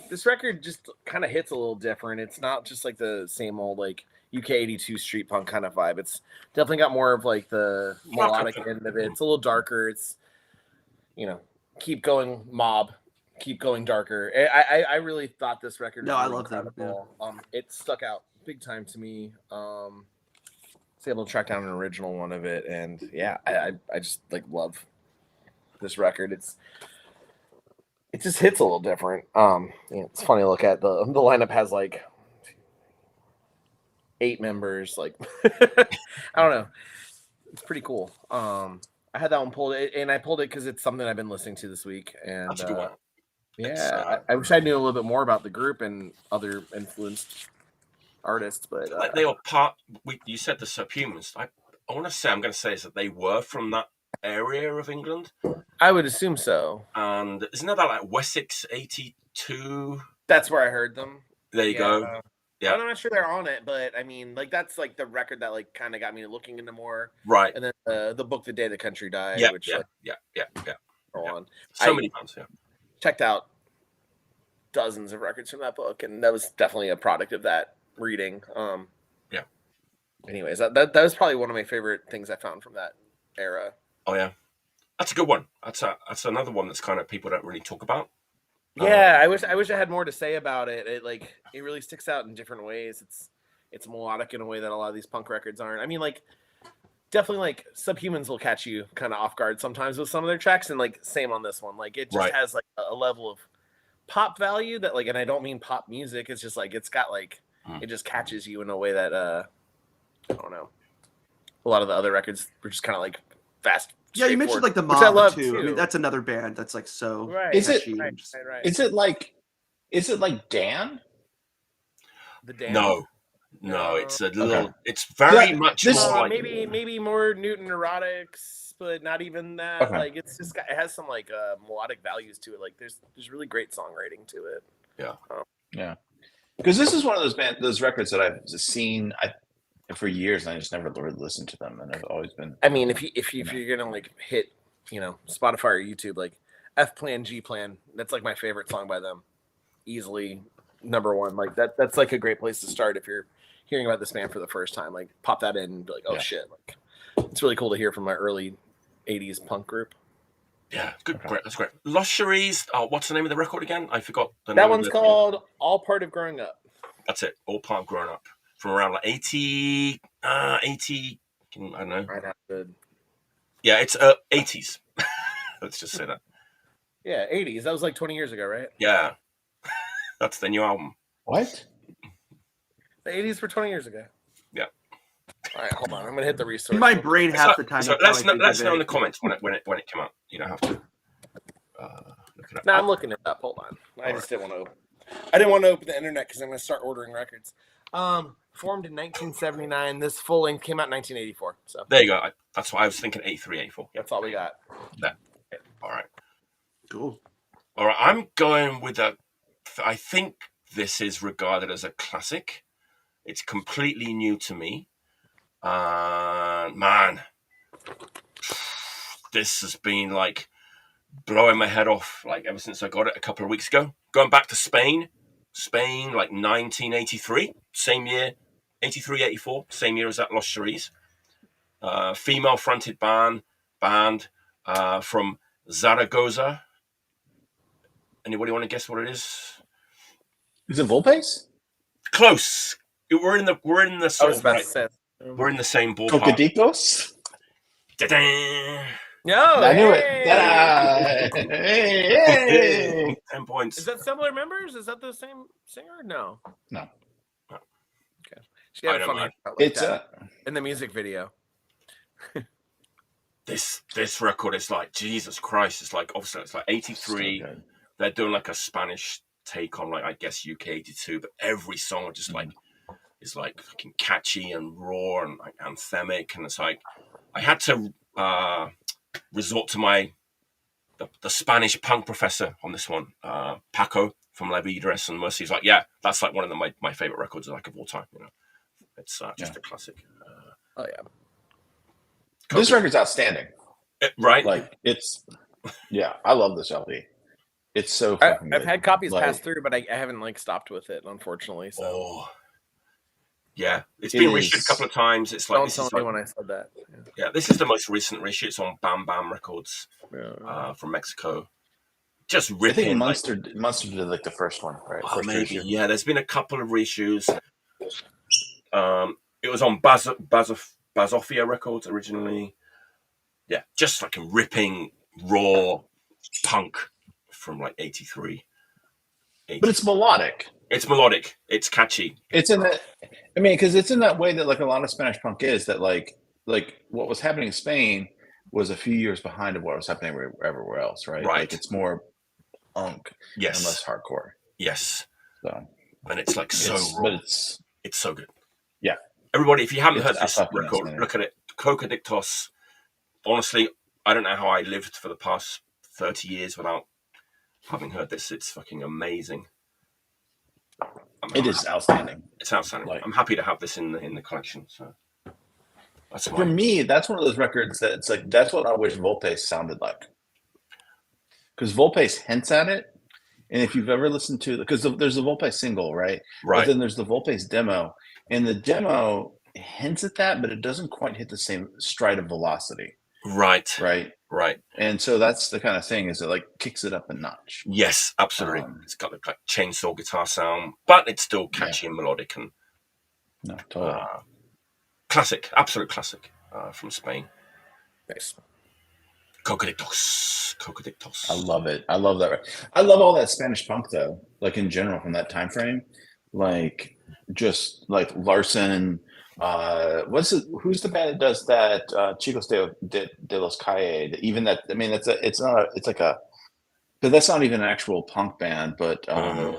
this record just kind of hits a little different. It's not just like the same old like UK 82 street punk kind of vibe. It's definitely got more of like the melodic end of it. It's a little darker. It's keep going mob, keep going darker. I really thought this record was I love incredible. that. Yeah. It stuck out big time to me. able to track down an original one of it, and yeah, I just like love this record. It just hits a little different. It's funny to look at the lineup has like 8 members. Like I don't know, it's pretty cool. I had that one pulled, and I pulled it because it's something I've been listening to this week, and That's a good one. Yeah, I wish I knew a little bit more about the group and other influenced artists, but like they were part. You said the Subhumans. I want to say, I'm going to say is that they were from that area of England. I would assume so. And isn't that like Wessex 82? That's where I heard them. There you go. Yeah, I'm not sure they're on it, but I mean, like that's like the record that like kind of got me looking into more. Right. And then the book The Day the Country Died, yeah, which yeah. Go on. So many bands. Yeah. Checked out dozens of records from that book, and that was definitely a product of that reading. Yeah. Anyways, that was probably one of my favorite things I found from that era. Oh yeah, that's a good one. That's another one that's kind of people don't really talk about. Yeah, I wish I had more to say about it. It really sticks out in different ways. It's melodic in a way that a lot of these punk records aren't. I mean, like definitely like Subhumans will catch you kind of off guard sometimes with some of their tracks, and like same on this one. Like it just has like a level of pop value that like, and I don't mean pop music. It's just like it's got like it just catches you in a way that I don't know. A lot of the other records were just kind of like fast. Yeah, you mentioned like the Mob I love too. I mean, that's another band that's like so. Right. Is it? Right. Is it like Dan? The Dan? No, it's a little. Okay. It's very much more like maybe more Newton Neurotics, but not even that. Okay. Like it's just it has some like melodic values to it. Like there's really great songwriting to it. Yeah. Yeah. Because this is one of those records that I've seen for years, and I just never really listened to them, and I've always been. I mean, if you're gonna like hit, Spotify or YouTube, like F Plan G Plan, that's like my favorite song by them, easily number one. Like that's like a great place to start if you're hearing about this band for the first time. Like pop that in and be like, oh shit, like it's really cool to hear from my early '80s punk group. Yeah, good, great, that's great. Lost Cherrees. Oh, what's the name of the record again? I forgot the name. That one's called All Part of Growing Up. That's it, All Part of Growing Up. From around like 80, I don't know. I'd have to... Yeah, it's 80s. Let's just say that. Yeah, 80s. That was like 20 years ago, right? Yeah. That's the new album. What? The 80s were 20 years ago. Yeah. All right, hold on. I'm going to hit the resource. In my brain half the time. So let's know in the comments when it came out. You don't have to look it up. No, I'm looking it up. Hold on. I didn't want to open the internet because I'm going to start ordering records. Formed in 1979. This full length came out in 1984. So there you go. That's why I was thinking 83, 84. That's all we got. Yeah. All right. Cool. All right. I'm going with I think this is regarded as a classic. It's completely new to me. Man, this has been like blowing my head off like ever since I got it a couple of weeks ago. Going back to Spain like 1983, same year. 83, 84, same year as that Lost Cherrees. Female fronted band from Zaragoza. Anybody want to guess what it is? Is it Volpes? Close. We're in the sort of like, we're in the same ballpark. Cocadictos? No, I knew it. Hey. 10 points. Is that similar members? Is that the same singer? No. Okay. She had fun like it's in the music video. This record is like Jesus Christ. It's like obviously it's like 83. So they're doing like a Spanish take on like I guess U.K. 82, but every song just like is like fucking catchy and raw and like anthemic, and it's like I had to resort to the Spanish punk professor on this one, Paco from La Vidres and Mercy. He's like, yeah, that's like one of my favorite records like of all time. It's just a classic. Oh yeah, this record's outstanding. Right? Like it's, I love this LP. It's so. I've had copies pass through, but I haven't like stopped with it, unfortunately. So. Yeah, it's been reissued a couple of times. It's like don't tell me when I said that. Yeah, this is the most recent reissue. It's on Bam Bam Records from Mexico. Just ripping. I think Munster did like the first one, right? Oh, maybe. Reissue. Yeah, there's been a couple of reissues. It was on Bazofia records originally. Yeah, just like a ripping, raw punk from like 83. But it's melodic. It's melodic. It's catchy. It's in that. I mean, because it's in that way that like a lot of Spanish punk is that like what was happening in Spain was a few years behind of what was happening everywhere else, right? Right. Like it's more punk, yes, and less hardcore. Yes. So, and it's like so raw. But it's so good. Yeah. Everybody, if you haven't heard this record, look at it. Cocadictos. Honestly, I don't know how I lived for the past 30 years without having heard this. It's fucking amazing. It is outstanding. It's outstanding. Like, I'm happy to have this in the collection. So that's for me, that's one of those records that it's like that's what I wish Volpe sounded like. Because Volpe hints at it, and if you've ever listened to, because there's a Volpe single, right? Right. But then there's the Volpe's demo, and the demo hints at that, but it doesn't quite hit the same stride of velocity. Right. Right. Right. And so that's the kind of thing is it like kicks it up a notch. Yes, absolutely. It's got the like chainsaw guitar sound, but it's still catchy and melodic and totally. Classic, absolute classic from Spain. Nice. Cocadictos. I love it. I love that. I love all that Spanish punk though, like in general from that time frame. Like just like Larson. Who's the band that does that? Chicos de los Calle. Even that. I mean, it's but that's not even an actual punk band. But I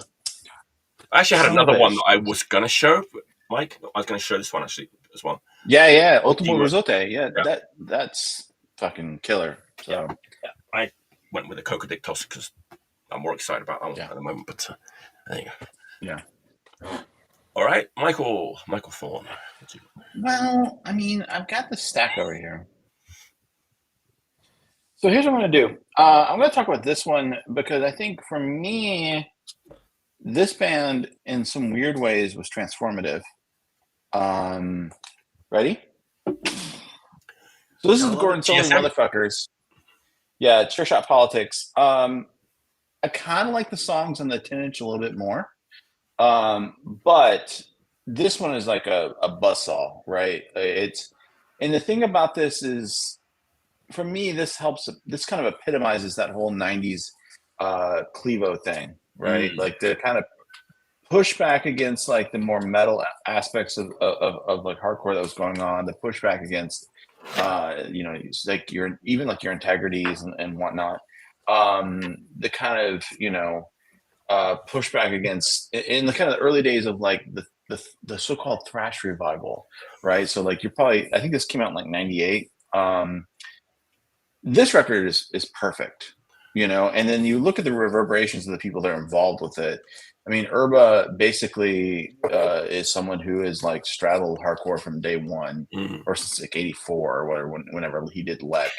actually had another one that I was gonna show, Mike. I was gonna show this one actually as well. Yeah. Ultimo Risote. Yeah, that's fucking killer. So yeah. I went with the Cocadictos because I'm more excited about that one at the moment. But there you go. Yeah. All right, Michael Thorn. Well, I mean, I've got the stack over here. So here's what I'm going to do. I'm going to talk about this one because I think for me, this band in some weird ways was transformative. Ready? So this is the Gordon Sullivan Motherfuckers. Yeah, Chair Shot Politics. I kind of like the songs on the 10-inch a little bit more. But this one is like a buzzsaw, right? And the thing about this is, for me, this kind of epitomizes that whole 90s Clevo thing, right? Like the kind of pushback against like the more metal aspects of like hardcore that was going on, the pushback against like your integrities and whatnot. The kind of, pushback against in the kind of early days of like the so-called thrash revival, right? So like I think this came out in like 98. This record is perfect, and then you look at the reverberations of the people that are involved with it. I mean, Urba basically is someone who is like straddled hardcore from day one, or since like 84 or whatever, whenever he did Lek.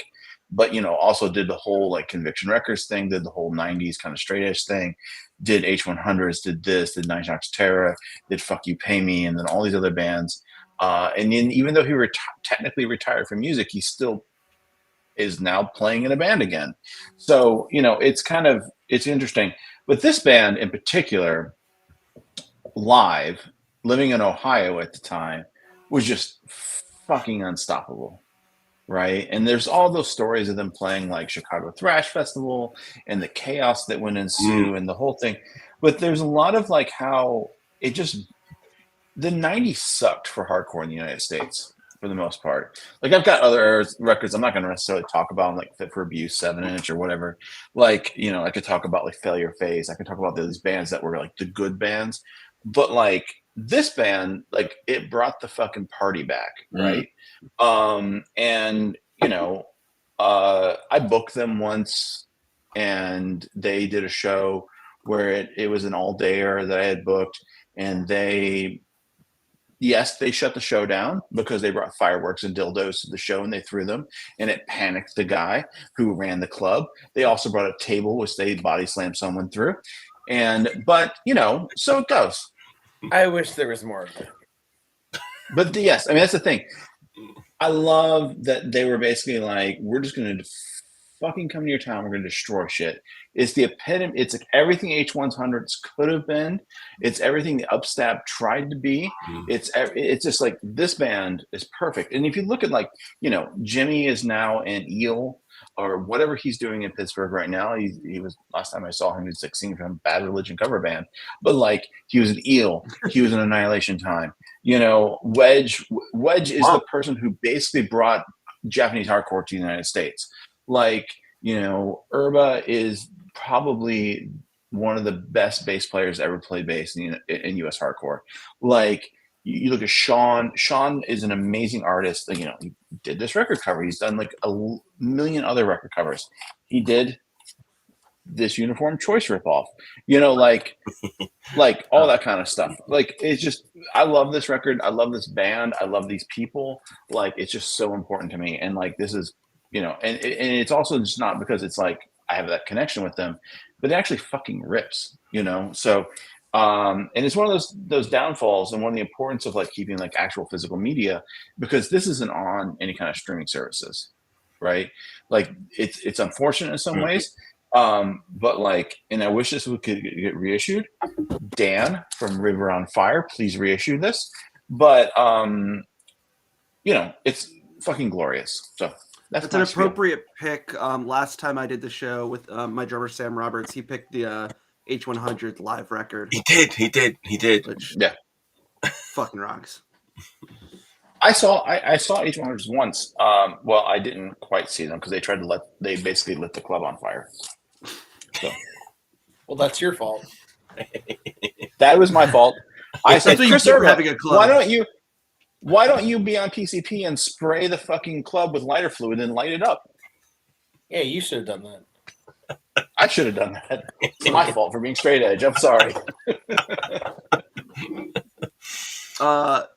But, also did the whole like Conviction Records thing, did the whole 90s kind of straight edge thing, did H100s, did this, did Nine Shots Terror, did Fuck You Pay Me, and then all these other bands. And then even though he technically retired from music, he still is now playing in a band again. So, it's interesting. But this band in particular, live, living in Ohio at the time, was just fucking unstoppable. Right. And there's all those stories of them playing like Chicago Thrash Festival and the chaos that went ensue and the whole thing. But there's a lot of like how the 90s sucked for hardcore in the United States for the most part. Like I've got other records I'm not going to necessarily talk about, like Fit for Abuse 7-inch or whatever. Like, I could talk about like Failure Phase. I could talk about these bands that were like the good bands. But like this band, like it brought the fucking party back, right? And I booked them once, and they did a show where it was an all-dayer that I had booked, and they shut the show down because they brought fireworks and dildos to the show and they threw them, and it panicked the guy who ran the club. They also brought a table which they body slammed someone through, but so it goes. I wish there was more of that. But yes, I mean that's the thing. I love that they were basically like, we're just going to fucking come to your town. We're going to destroy shit. It's the epitome. It's like everything H100s could have been. It's everything the Upstab tried to be. It's just like this band is perfect. And if you look at like, you know, Jimmy is now in Eel or whatever he's doing in Pittsburgh right now. He was, last time I saw him, he was like singing from Bad Religion cover band. But like he was in Eel, he was in Annihilation Time. You know, Wedge is the person who basically brought Japanese hardcore to the United States. Like, you know, Urba is probably one of the best bass players ever played bass in U.S. hardcore. Like, you look at Sean. Sean is an amazing artist. You know, he did this record cover. He's done like a million other record covers. He did this Uniform Choice ripoff. You know, like all that kind of stuff. Like, it's just, I love this record. I love this band. I love these people. Like, it's just so important to me. And like, this is, you know, and it's also just not because it's like I have that connection with them, but it actually fucking rips, you know? So, and it's one of those downfalls and one of the importance of like keeping like actual physical media, because this isn't on any kind of streaming services, right? Like it's unfortunate in some ways, but like, and I wish this could get reissued. Dan from River on Fire, please reissue this. But you know, it's fucking glorious. So that's an appropriate pick. Last time I did the show with my drummer Sam Roberts, he picked the H100 live record. He did. Which, yeah, fucking rocks. I saw H100s once. Well, I didn't quite see them because they basically lit the club on fire. So, well, that's your fault. That was my fault. I said, Chris Urba, having a club. Why don't you be on PCP and spray the fucking club with lighter fluid and light it up? Yeah, you should have done that. I should have done that. It's my fault for being straight edge. I'm sorry.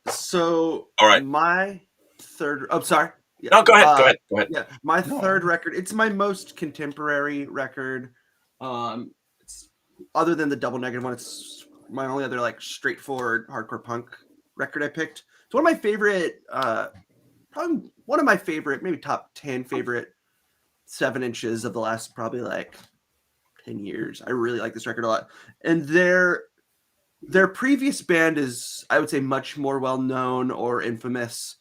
So all right, my third. Oh, sorry. Yeah. No, go ahead. Yeah, my third record. It's my most contemporary record. It's other than the Double Negative one. It's my only other like straightforward hardcore punk record I picked. It's one of my favorite. Probably one of my favorite, maybe top 10 favorite 7-inches of the last probably like 10 years. I really like this record a lot. And their previous band is, I would say, much more well-known or infamous.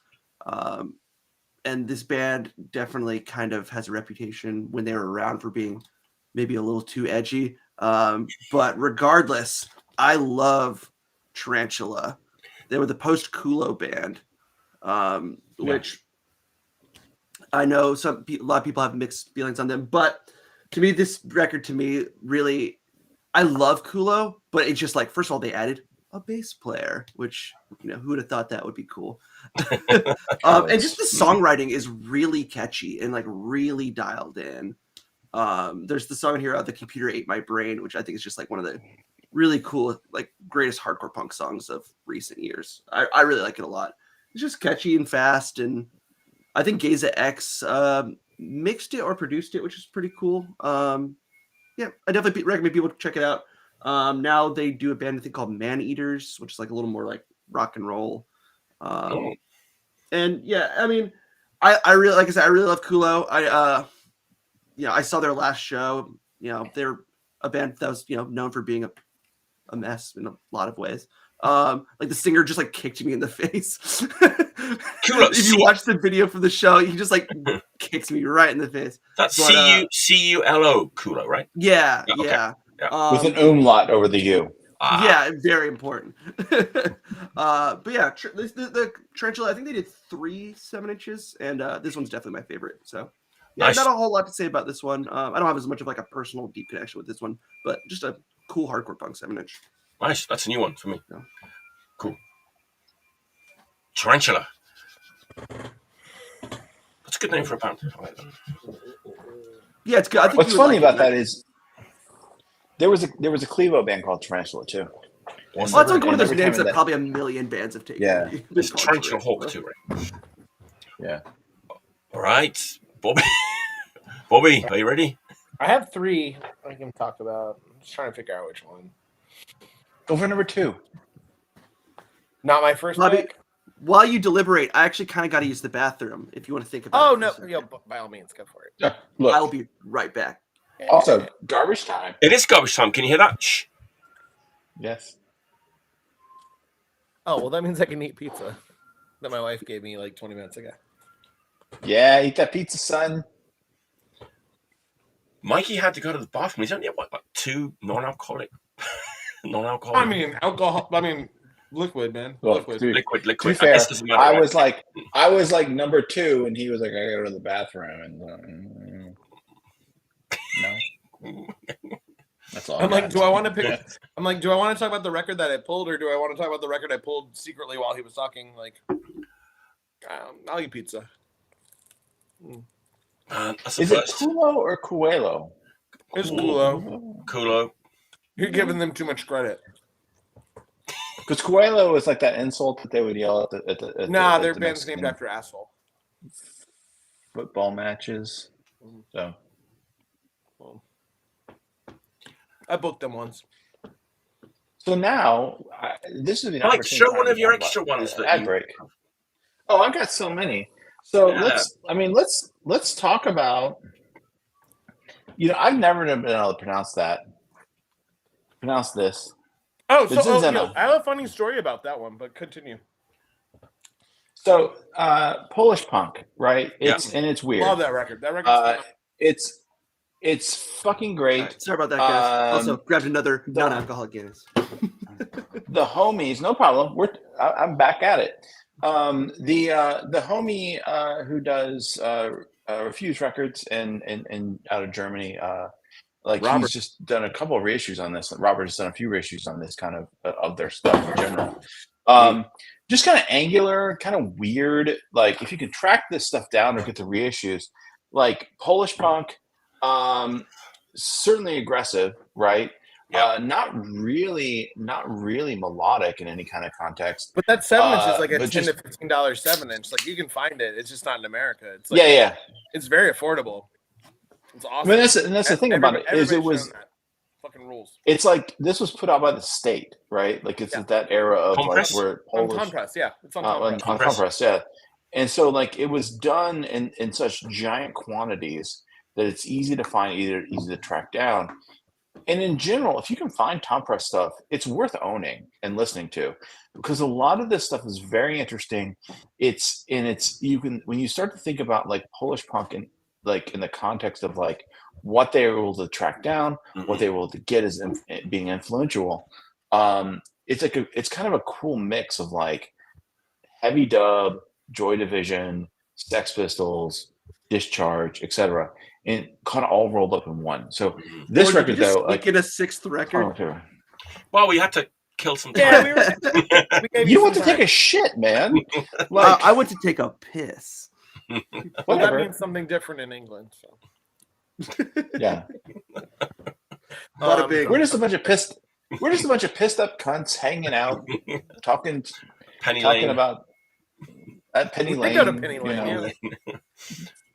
And this band definitely kind of has a reputation when they were around for being maybe a little too edgy. But regardless, I love Tarantula. They were the post-Kulo band, which I know a lot of people have mixed feelings on them. But to me, this record, really, I love Kulo, but it's just like, first of all, they added a bass player, which, you know, who would have thought that would be cool? And just the songwriting is really catchy and like really dialed in. There's the song here, The Computer Ate My Brain, which I think is just like one of the really cool, like greatest hardcore punk songs of recent years. I really like it a lot. It's just catchy and fast. And I think WAYLT mixed it or produced it, which is pretty cool. Yeah, I definitely recommend people check it out. Now they do a band I think called Man Eaters, which is like a little more like rock and roll. And yeah, I mean, I really, like I said, I really love Kulo. I saw their last show. You know, they're a band that was, you know, known for being a mess in a lot of ways. Like the singer just like kicked me in the face. If you watch the video for the show, he just like kicks me right in the face. That's C-U-L-O Kulo, right? Yeah. With an umlaut over the U. Yeah, very important. But yeah, the Tarantula, I think they did 3 7-inches, and this one's definitely my favorite. So yeah, nice. Not a whole lot to say about this one. I don't have as much of like a personal deep connection with this one, but just a cool hardcore punk 7-inch. Nice, that's a new one for me. Yeah. Cool. Tarantula. That's a good name for a band. Yeah, it's good. I think what's funny about that is there was a Clevo band called Tarantula too. Well, that's like one of those names that probably a million bands have taken. Yeah, it's Tarantula Hawk too, right? Yeah. All right, Bobby, are you ready? I have 3 I can talk about. I'm just trying to figure out which one. Go for number 2. Not my first pick. While you deliberate, I actually kind of got to use the bathroom if you want to think about it. Oh, no. By all means, go for it. Yeah, look. I'll be right back. Also, garbage time. It is garbage time. Can you hear that? Shh. Yes. Oh, well, that means I can eat pizza that my wife gave me like 20 minutes ago. Yeah, eat that pizza, son. Mikey had to go to the bathroom. He's only at what, like 2 non-alcoholic. I mean, alcohol. I mean, liquid, man. Well, Liquid. dude, Liquid. To be I fair, guess it doesn't matter, I right? was like number 2, and he was like, I gotta go to the bathroom, and no. That's all. I'm like, do I want to pick? I'm like, do I want to talk about the record that I pulled, or do I want to talk about the record I pulled secretly while he was talking? Like, I'll eat pizza. That's Is it Culo or Cuelo? It's Culo. Culo. You're giving them too much credit. Because Cuelo is like that insult that they would yell at their band's named after asshole. Football matches. So I booked them once. So now this is the Mike, show one of your extra ones that ad break. Oh, I've got so many. So let's talk about. I've never been able to pronounce this. Oh, I have a funny story about that one, but continue. So Polish punk, right? It's weird. Love that record. That record's it's fucking great. Sorry about that, guys. Also, grabbed another non-alcoholic Guinness. The homies, no problem. I'm back at it. The homie who does Refuse Records and out of Germany, Robert. He's just done a couple of reissues on this. Robert has done a few reissues on this kind of their stuff in general. Just kind of angular, kind of weird. Like if you can track this stuff down or get the reissues, like Polish punk, certainly aggressive, right? Yeah. Not really melodic in any kind of context. But that 7-inch is like a $10 to $15 7-inch. Like you can find it. It's just not in America. It's like, yeah. It's very affordable. It's awesome. I mean, that's the thing about it is it was fucking rules. It's like this was put out by the state, right? Like it's that era of compress? Like where Polish, on compress, yeah, it's on compress, yeah. And so like it was done in such giant quantities that it's easy to find, easy to track down. And in general, if you can find Tom Press stuff, it's worth owning and listening to, because a lot of this stuff is very interesting. You can, when you start to think about like Polish punk and like in the context of like what they were able to track down, what they were able to get as being influential. It's kind of a cool mix of like heavy dub, Joy Division, Sex Pistols, Discharge, etc., and kind of all rolled up in one. So this record, though, like get a 6th record. Oh, okay. Well, we had to kill some time. Yeah, you don't want to take a shit, man. Like I went to take a piss. Well, that means something different in England. So. Yeah. We're just a bunch of pissed up cunts hanging out, talking about at Penny Lane. Go to Penny Lane. Yeah.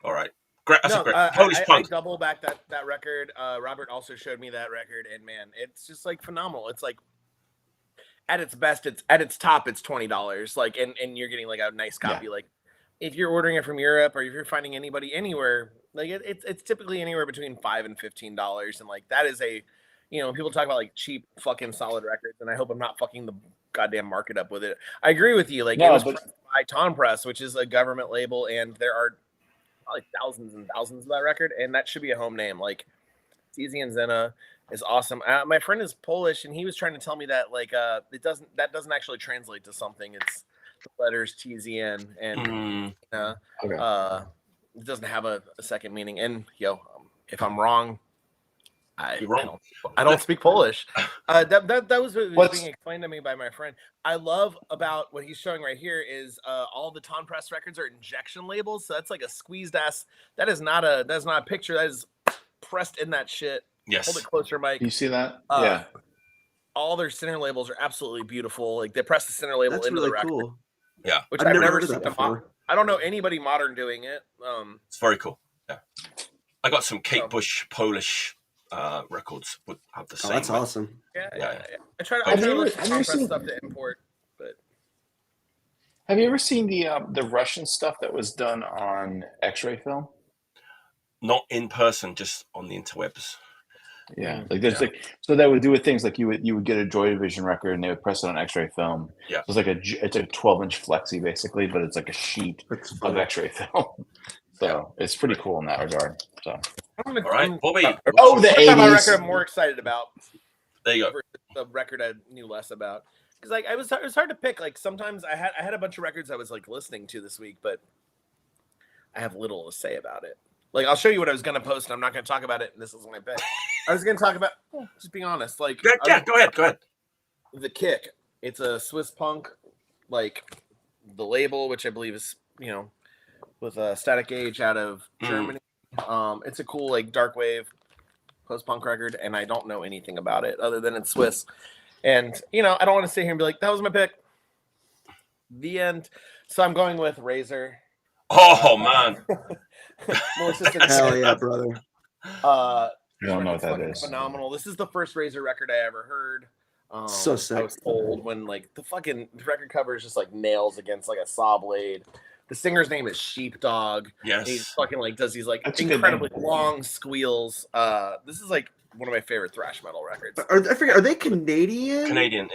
All right. Great. That's great. Polish I punk. double back that record. Robert also showed me that record, and man, it's just like phenomenal. It's like at its best, it's at its top, it's $20. Like, and you're getting like a nice copy. Yeah. Like, if you're ordering it from Europe or if you're finding anybody anywhere, like it's typically anywhere between $5 and $15, and like that is people talk about like cheap fucking solid records, and I hope I'm not fucking the goddamn market up with it. I agree with you. Like it was pressed by Tom Press, which is a government label, and there are probably thousands and thousands of that record, and that should be a home name. Like Easy and Zena is awesome. My friend is Polish, and he was trying to tell me that like that doesn't actually translate to something. It's the letters TZN, and it doesn't have a second meaning. And if I'm wrong, I don't speak Polish. That was what was being explained to me by my friend. I love about what he's showing right here is all the Tom Press records are injection labels. So that's like a squeezed ass. That's not a picture. That is pressed in that shit. Yes. Hold it closer, Mike. You see that? Yeah. All their center labels are absolutely beautiful. Like they press the center label into really the record. Cool. Yeah. Which I've never seen before. I don't know anybody modern doing it. It's very cool. Yeah. I got some Kate Bush Polish records would have the same. Oh, that's awesome. Yeah. I try to look for Tom Press stuff to import, but have you ever seen the Russian stuff that was done on X-ray film? not in person, just on the interwebs. Yeah, like there's so they would do with things like you would get a Joy Division record and they would press it on X-ray film. Yeah, so it's a 12-inch flexi basically, but it's like a sheet of X-ray film. So it's pretty cool in that regard. So all right, Bobby. the my 80s. record I'm more excited about. There you go. The record I knew less about because like it was hard to pick. Like sometimes I had a bunch of records I was like listening to this week, but I have little to say about it. Like I'll show you what I was gonna post, and I'm not gonna talk about it. And this is my pick. I was gonna talk about just being honest. Like go ahead. The Kick. It's a Swiss punk, like the label, which I believe is with a Static Age out of Germany. It's a cool like dark wave post punk record, and I don't know anything about it other than it's Swiss. And I don't want to sit here and be like, that was my pick. The end. So I'm going with Razor. Oh man. Hell yeah, brother. I don't know what that is. Phenomenal. This is the first Razor record I ever heard. So sick. I was told when like the record cover is just like nails against like a saw blade. The singer's name is Sheepdog. Yes. He's fucking like does these like incredibly long squeals. This is like one of my favorite thrash metal records. Are they Canadian? Canadian.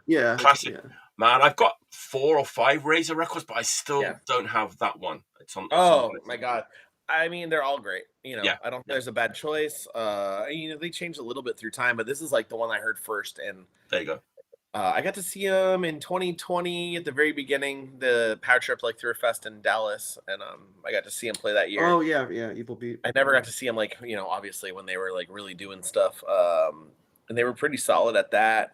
Yeah. Classic. Yeah. Man, I've got 4 or 5 Razor records, but I still don't have that one. It's on. My god! I mean, they're all great. I don't think there's a bad choice. They changed a little bit through time, but this is like the one I heard first. And there you go. I got to see them in 2020 at the very beginning, the Power Trip like through a fest in Dallas, and I got to see them play that year. Oh yeah, Evil Beat. I never got to see them like obviously when they were like really doing stuff, and they were pretty solid at that.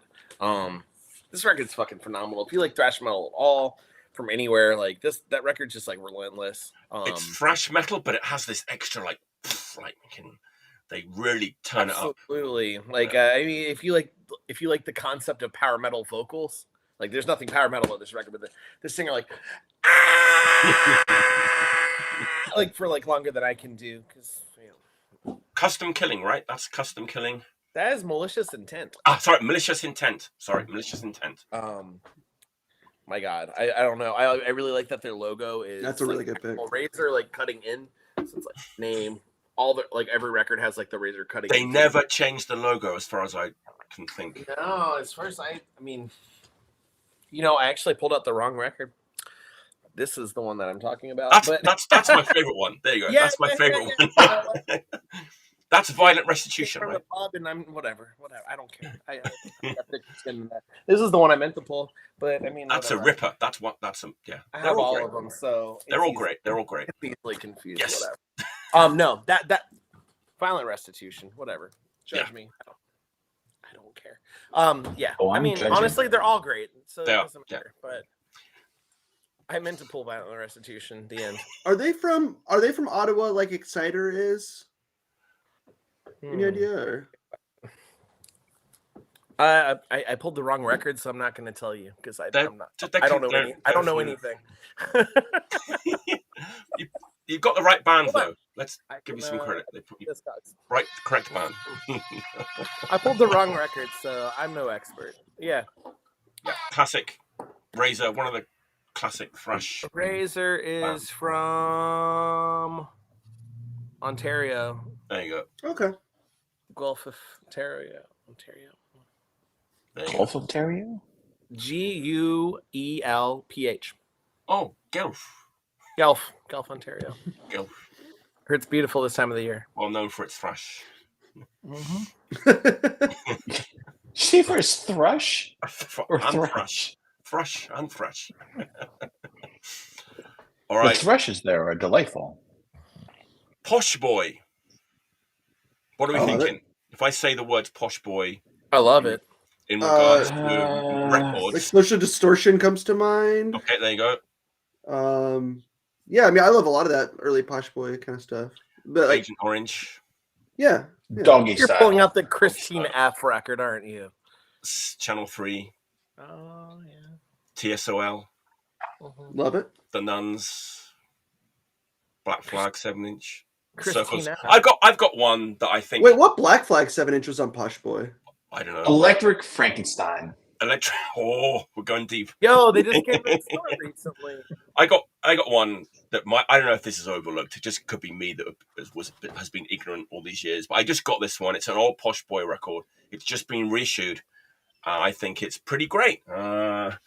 This record's fucking phenomenal. If you like thrash metal at all from anywhere, like that record's just like relentless. It's thrash metal, but it has this extra they really turn it up. Absolutely. Like I mean, if you like the concept of power metal vocals, like there's nothing power metal about this record, but the singer like like for like longer than I can do because Custom Killing, right? That's Custom Killing. That is Malicious Intent. Sorry, Malicious Intent. Malicious Intent. My God, I don't know. I really like that their logo is. That's a really good pick. Razor like cutting in, so it's like name. Every record has like the Razor cutting. They never changed the logo, as far as I can think. No, as far as I mean, I actually pulled out the wrong record. This is the one that I'm talking about. That's my favorite one. There you go. Yeah, that's my favorite one. That's Violent Restitution, right? And I'm whatever. I don't care. This is the one I meant to pull, but I mean that's whatever. A ripper. I have all of them, so they're all great. They're all great. It's easily confused. Yes. Whatever. No, that Violent Restitution. Whatever. Judge me. I don't care. I mean, honestly, they're all great, so it doesn't matter. But I meant to pull Violent Restitution. The end. Are they from Ottawa? Like Exciter is. Any idea? Or? I pulled the wrong record, so I'm not going to tell you because I don't know. I don't know anything. You've got the right band, though. Let's give you some credit. They put you correct band. I pulled the wrong record, so I'm no expert. Yeah. Classic Razor, one of the classic thrash. Razor is from Ontario. There you go. Okay. Gulf of Ontario. Gulf of Ontario? Guelph. Oh, Guelph, Ontario. Guelph. Heard it's beautiful this time of the year. Well known for its thrash. See for its thrush? Or thrush? Thrush and thrush. All right. The thrushes there are delightful. Posh Boy. What are we thinking? If I say the words Posh Boy, I love it. In regards to records, like Social Distortion comes to mind. Okay, there you go. Yeah, I mean, I love a lot of that early Posh Boy kind of stuff. But Agent Orange. Yeah. Doggy You're style. pulling out the Christine F record, aren't you? Channel 3. Oh yeah. TSOL. Love it. The Nuns. Black Flag 7-inch. Christine F. I've got one that I think. Wait, what Black Flag 7-inch was on Posh Boy? I don't know. Electric Frankenstein. Electro. Oh, we're going deep. Yo, they just came to the store recently. I got one that I don't know if this is overlooked. It just could be me that has been ignorant all these years. But I just got this one. It's an old Posh Boy record. It's just been reissued. I think it's pretty great. Talking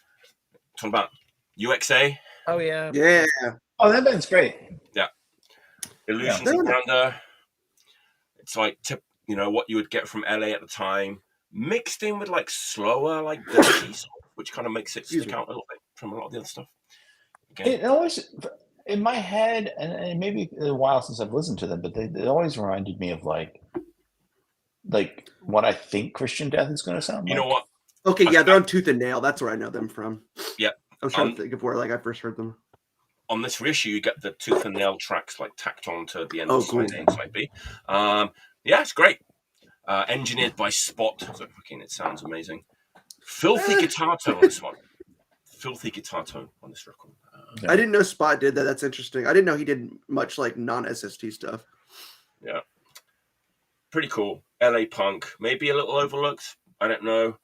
about U.X.A. Oh yeah. Yeah. Oh, that band's great. Yeah. Illusions Yeah. of Grandeur. It's like what you would get from LA at the time, mixed in with like slower, like dirty stuff, which kind of makes it stick out a little bit from a lot of the other stuff. Again. It always, in my head, and maybe a while since I've listened to them, but it always reminded me of like what I think Christian Death is going to sound like. You know what? Okay, yeah, they're on Tooth and Nail. That's where I know them from. Yeah. I was trying to think of where I first heard them. On this reissue, you get the Tooth and Nail tracks like tacked on to the end Oh, of side A and side B. Yeah, it's great. Engineered by Spot. So it sounds amazing. Filthy guitar tone on this one. Filthy guitar tone on this record. I didn't know Spot did that. That's interesting. I didn't know he did much like non-SST stuff. Yeah. Pretty cool. LA punk. Maybe a little overlooked. I don't know.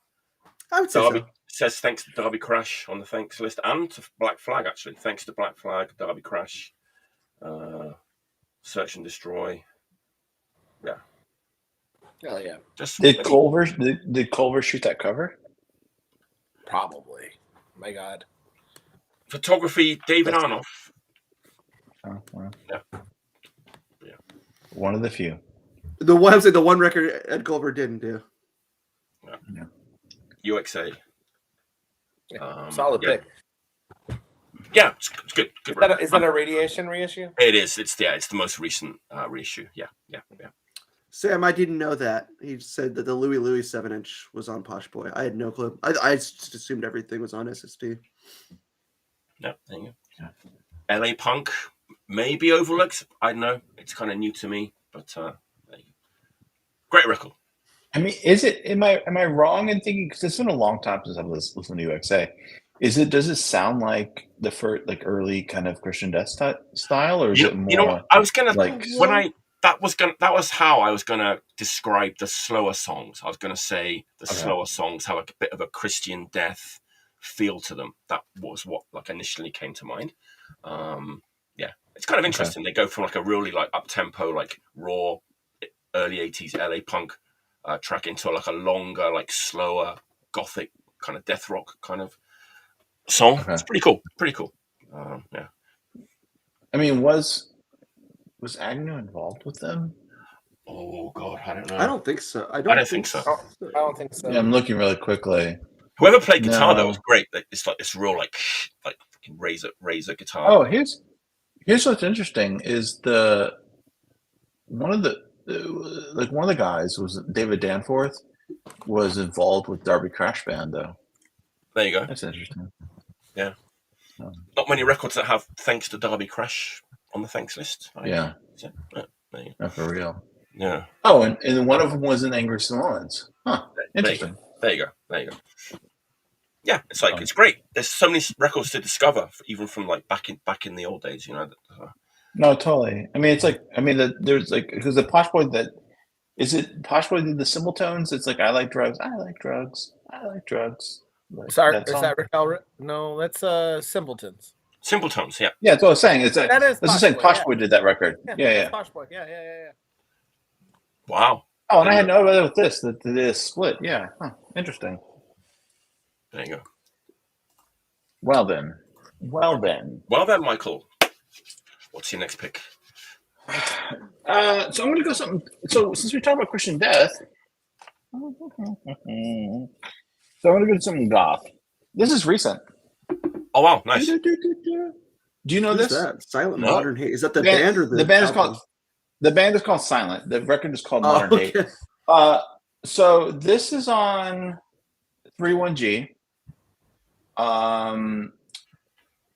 I would say Derby so. says thanks to Derby Crash on the thanks list and to Black Flag, actually. Thanks to Black Flag, Derby Crash, Search and Destroy. Yeah. Hell yeah. Did Culver shoot that cover? Probably. My God. Photography, David Arnoff. Oh, well. Yeah. One of the few. The one record Ed Culver didn't do. Yeah. U.X.A. Solid pick. Yeah, it's good. Good. Is that a Radiation reissue? It is. It's the most recent reissue. Yeah. Sam, I didn't know that. He said that the Louie Louie 7-inch was on Posh Boy. I had no clue. I just assumed everything was on SST. Yeah, there you go. Yeah. LA Punk, maybe overlooked. I don't know. It's kind of new to me, but there you go. Great record. I mean, is it? Am I wrong in thinking? Because it's been a long time since I've listened to U.X.A. Does it sound like the first, like early kind of Christian Death style, or is it more? You know what? I was gonna like that was how I was gonna describe the slower songs. I was gonna say the slower songs have a bit of a Christian Death feel to them. That was what like initially came to mind. Yeah, it's kind of interesting. They go from like a really like up tempo, like raw, early '80s LA punk track into like a longer, like slower gothic kind of death rock kind of song. It's pretty cool. Yeah. I mean, was Agnew involved with them? Oh God, I don't know. I don't think so. I don't think so. I don't think so. Yeah, I'm looking really quickly. Whoever played guitar though was great. It's like this real like fucking razor guitar. Oh, here's what's interesting is one of the guys was David Danforth was involved with Derby Crash Band though. There you go. That's interesting. Yeah. Not many records that have thanks to Derby Crash on the thanks list. Yeah. No, for real. Yeah. Oh, and one of them was in Angry Samoans. Huh. Interesting. There you go. Yeah, it's like it's great. There's so many records to discover, even from like back in the old days. You know. No, totally. I mean, it's like there's like because the Posh Boy Posh Boy did the Simple Tones. It's like I like drugs. Like Sorry, is that Raquel? No, that's Simpletons. Simple Tones, yeah. Yeah, that's what I was saying. It's like, that is that's saying Posh Boy did that record. Yeah. Posh Boy. Yeah. Wow. Oh, and I had no idea with this that it is split. Yeah. Huh. Interesting. There you go. Well then, Michael. What's your next pick? So I'm going to go something. So since we talked about Christian Death, so I'm going to go to something goth. This is recent. Oh wow, nice. Do you know Who's this? that? Silent Modern Hate. Is that the band or the band album? The band is called Silent. The record is called Modern Hate. So this is on 31G.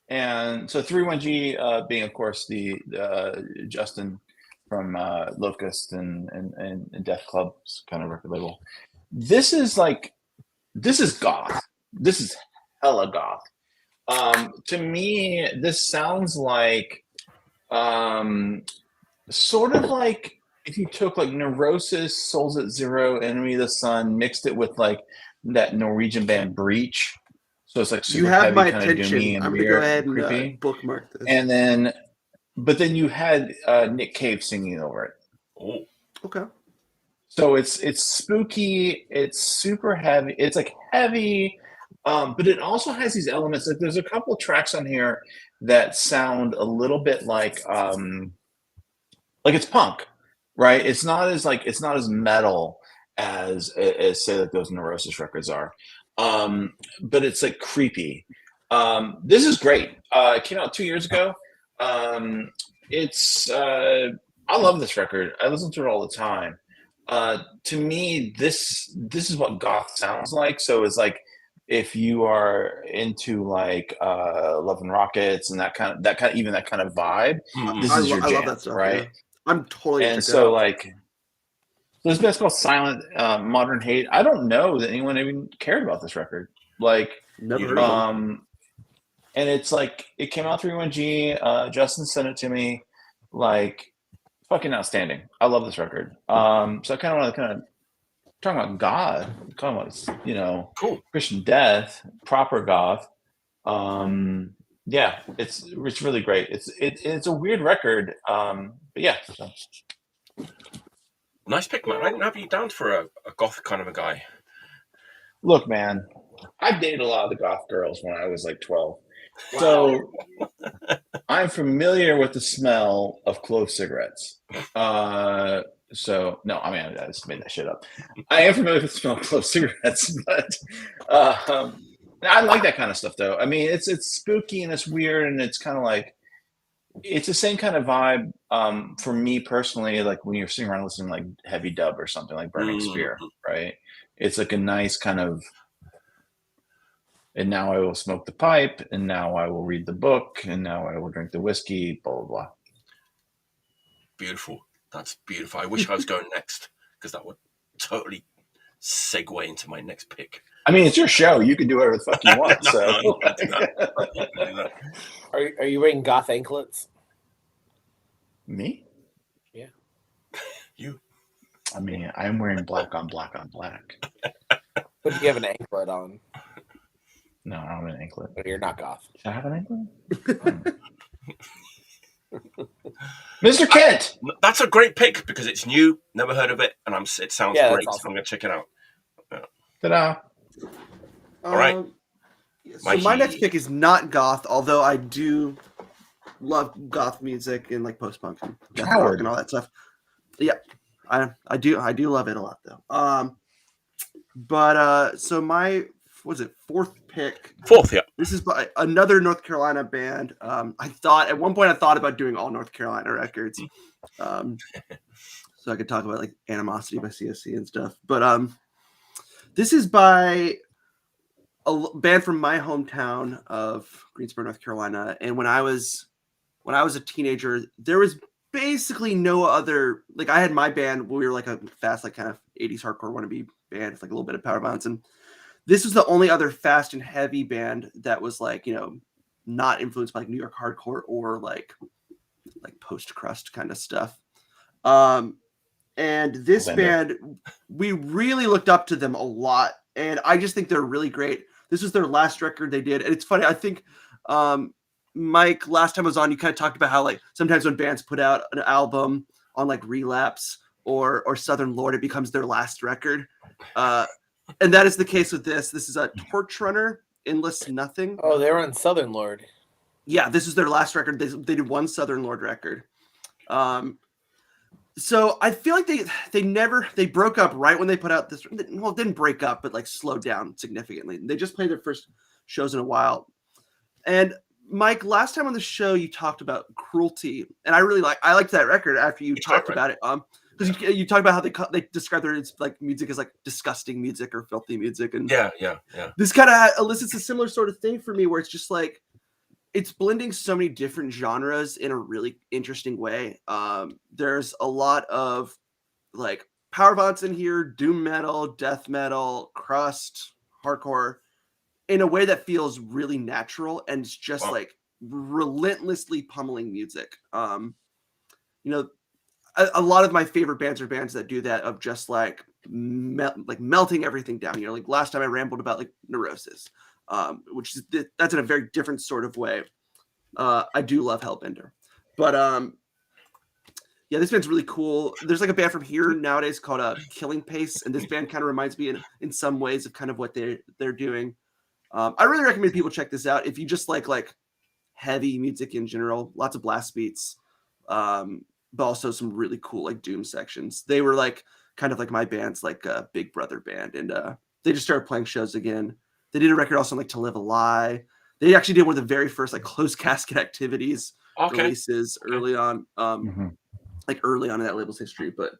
And so 31G being of course the Justin from Locust and Death Club's kind of record label. This is goth. This is hella goth. To me, this sounds like sort of like if you took like Neurosis, Souls at Zero, Enemy of the Sun, mixed it with like that Norwegian band Breach, so it's like You super have heavy, my kind of attention. doomy and I'm gonna weird, go ahead and creepy. bookmark this. And then, but then you had Nick Cave singing over it. Oh, Okay. So it's spooky. It's super heavy. It's like heavy, but it also has these elements. Like there's a couple tracks on here that sound a little bit like it's punk, right? It's not as metal as say like those Neurosis records are, but it's like creepy. This is great. It came out 2 years ago. It's I love this record. I listen to it all the time. To me, this is what goth sounds like. So it's like if you are into like Love and Rockets and that kind of vibe, this is your jam, I love that stuff, right? Yeah. I'm totally. And so like this band's called Silent Modern Hate. I don't know that anyone even cared about this record. Like Never heard of them. and it's like it came out 31G. Justin sent it to me. Like fucking outstanding. I love this record. So I kind of want to talking about God, talking about cool. Christian death, proper goth. Yeah, it's really great. It's a weird record. But yeah. So. Nice pick, man. I didn't have you down for a goth kind of a guy. Look, man, I dated a lot of the goth girls when I was like 12. So I'm familiar with the smell of clove cigarettes. So no, I mean I just made that shit up. I am familiar with the smell of clove cigarettes, but I like that kind of stuff though. I mean it's spooky and it's weird and it's kind of like it's the same kind of vibe for me personally, like when you're sitting around listening to like heavy dub or something like Burning Spear, right? It's like a nice kind of and now I will smoke the pipe, and now I will read the book, and now I will drink the whiskey, blah, blah, blah. Beautiful. That's beautiful. I wish I was going next, because that would totally segue into my next pick. I mean, it's your show. You can do whatever the fuck you want. Are you wearing goth anklets? Me? Yeah. You. I mean, I'm wearing black on black on black. But you have an anklet on. No, I don't have an anklet. But you're not goth. Should I have an anklet? Mr. Kent! That's a great pick because it's new. Never heard of it. And it sounds great. Awesome. So I'm going to check it out. Yeah. Ta-da. All right. So my next pick is not goth, although I do love goth music and like post-punk and death rock and all that stuff. Yeah, I do love it a lot though. But so my fourth pick? Fourth, yeah. This is by another North Carolina band. At one point I thought about doing all North Carolina records, so I could talk about like Animosity by CSC and stuff. But this is by a band from my hometown of Greensboro, North Carolina. And when I was a teenager, there was basically no other. Like I had my band, we were like a fast, like kind of 80s hardcore wannabe band with like a little bit of power violence, and this was the only other fast and heavy band that was like, not influenced by like New York hardcore or like post crust kind of stuff. And this band, we really looked up to them a lot, and I just think they're really great. This was their last record they did, and it's funny. I think Mike, last time I was on, you kind of talked about how like sometimes when bands put out an album on like Relapse or Southern Lord, it becomes their last record. And that is the case with this. This is a Torch Runner, Endless Nothing. Oh, they were on Southern Lord. Yeah, this is their last record. They did one Southern Lord record. So I feel like they broke up right when they put out this. Well, it didn't break up, but like slowed down significantly. They just played their first shows in a while. And Mike, last time on the show you talked about Cruelty, and I liked that record after you talked about it. Because you talk about how they describe their like music as like disgusting music or filthy music, and yeah. This kind of elicits a similar sort of thing for me, where it's just like it's blending so many different genres in a really interesting way. There's a lot of like power violence in here, doom metal, death metal, crust, hardcore, in a way that feels really natural and it's just like relentlessly pummeling music. a lot of my favorite bands are bands that do that, of just like melting everything down. You know, like last time I rambled about like Neurosis, which is that's in a very different sort of way. I do love Hellbender, but yeah, this band's really cool. There's like a band from here nowadays called Killing Pace, and this band kind of reminds me in some ways of kind of what they're doing. I really recommend people check this out if you just like heavy music in general. Lots of blast beats, but also some really cool like doom sections. They were like kind of like my band's like a Big Brother band, and they just started playing shows again. They did a record also like To Live a Lie. They actually did one of the very first like Closed Casket Activities releases early on. Like early on in that label's history, but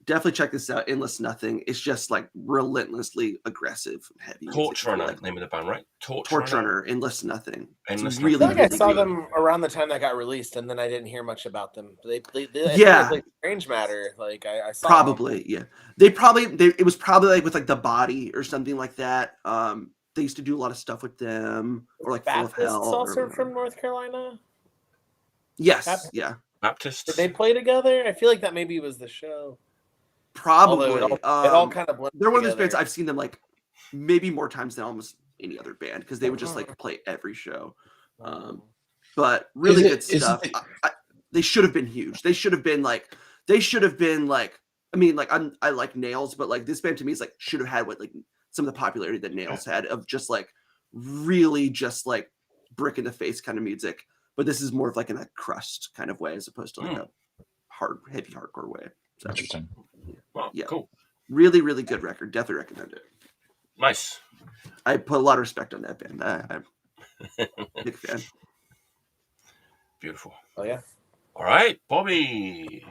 definitely check this out. Endless Nothing. It's just like relentlessly aggressive, heavy. Torch Runner, like, name of the band, right? Torch Runner. Endless Nothing. Endless really, I feel like really I saw good. them around the time that got released, and then I didn't hear much about them. They yeah, like Strange Matter. Like I saw probably them. Yeah. It was probably like with like The Body or something like that. They used to do a lot of stuff with them, or like Baptists Full of Hell. Also from North Carolina. Yes. Baptist? Yeah. Baptists. Did they play together? I feel like that maybe was the show. Probably. It all kind of they're one of those bands I've seen them like maybe more times than almost any other band, because they would just like play every show. But really good stuff. They should have been huge. They should have been like. I mean, like I like Nails, but like this band to me is like should have had what like some of the popularity that Nails had, of just like really just like brick in the face kind of music. But this is more of like in a crust kind of way, as opposed to like a heavy hardcore way. So, interesting. Wow, yeah, cool. Really, really good record. Definitely recommend it. Nice. I put a lot of respect on that band. I'm a big fan. Beautiful. Oh yeah. All right, Bobby.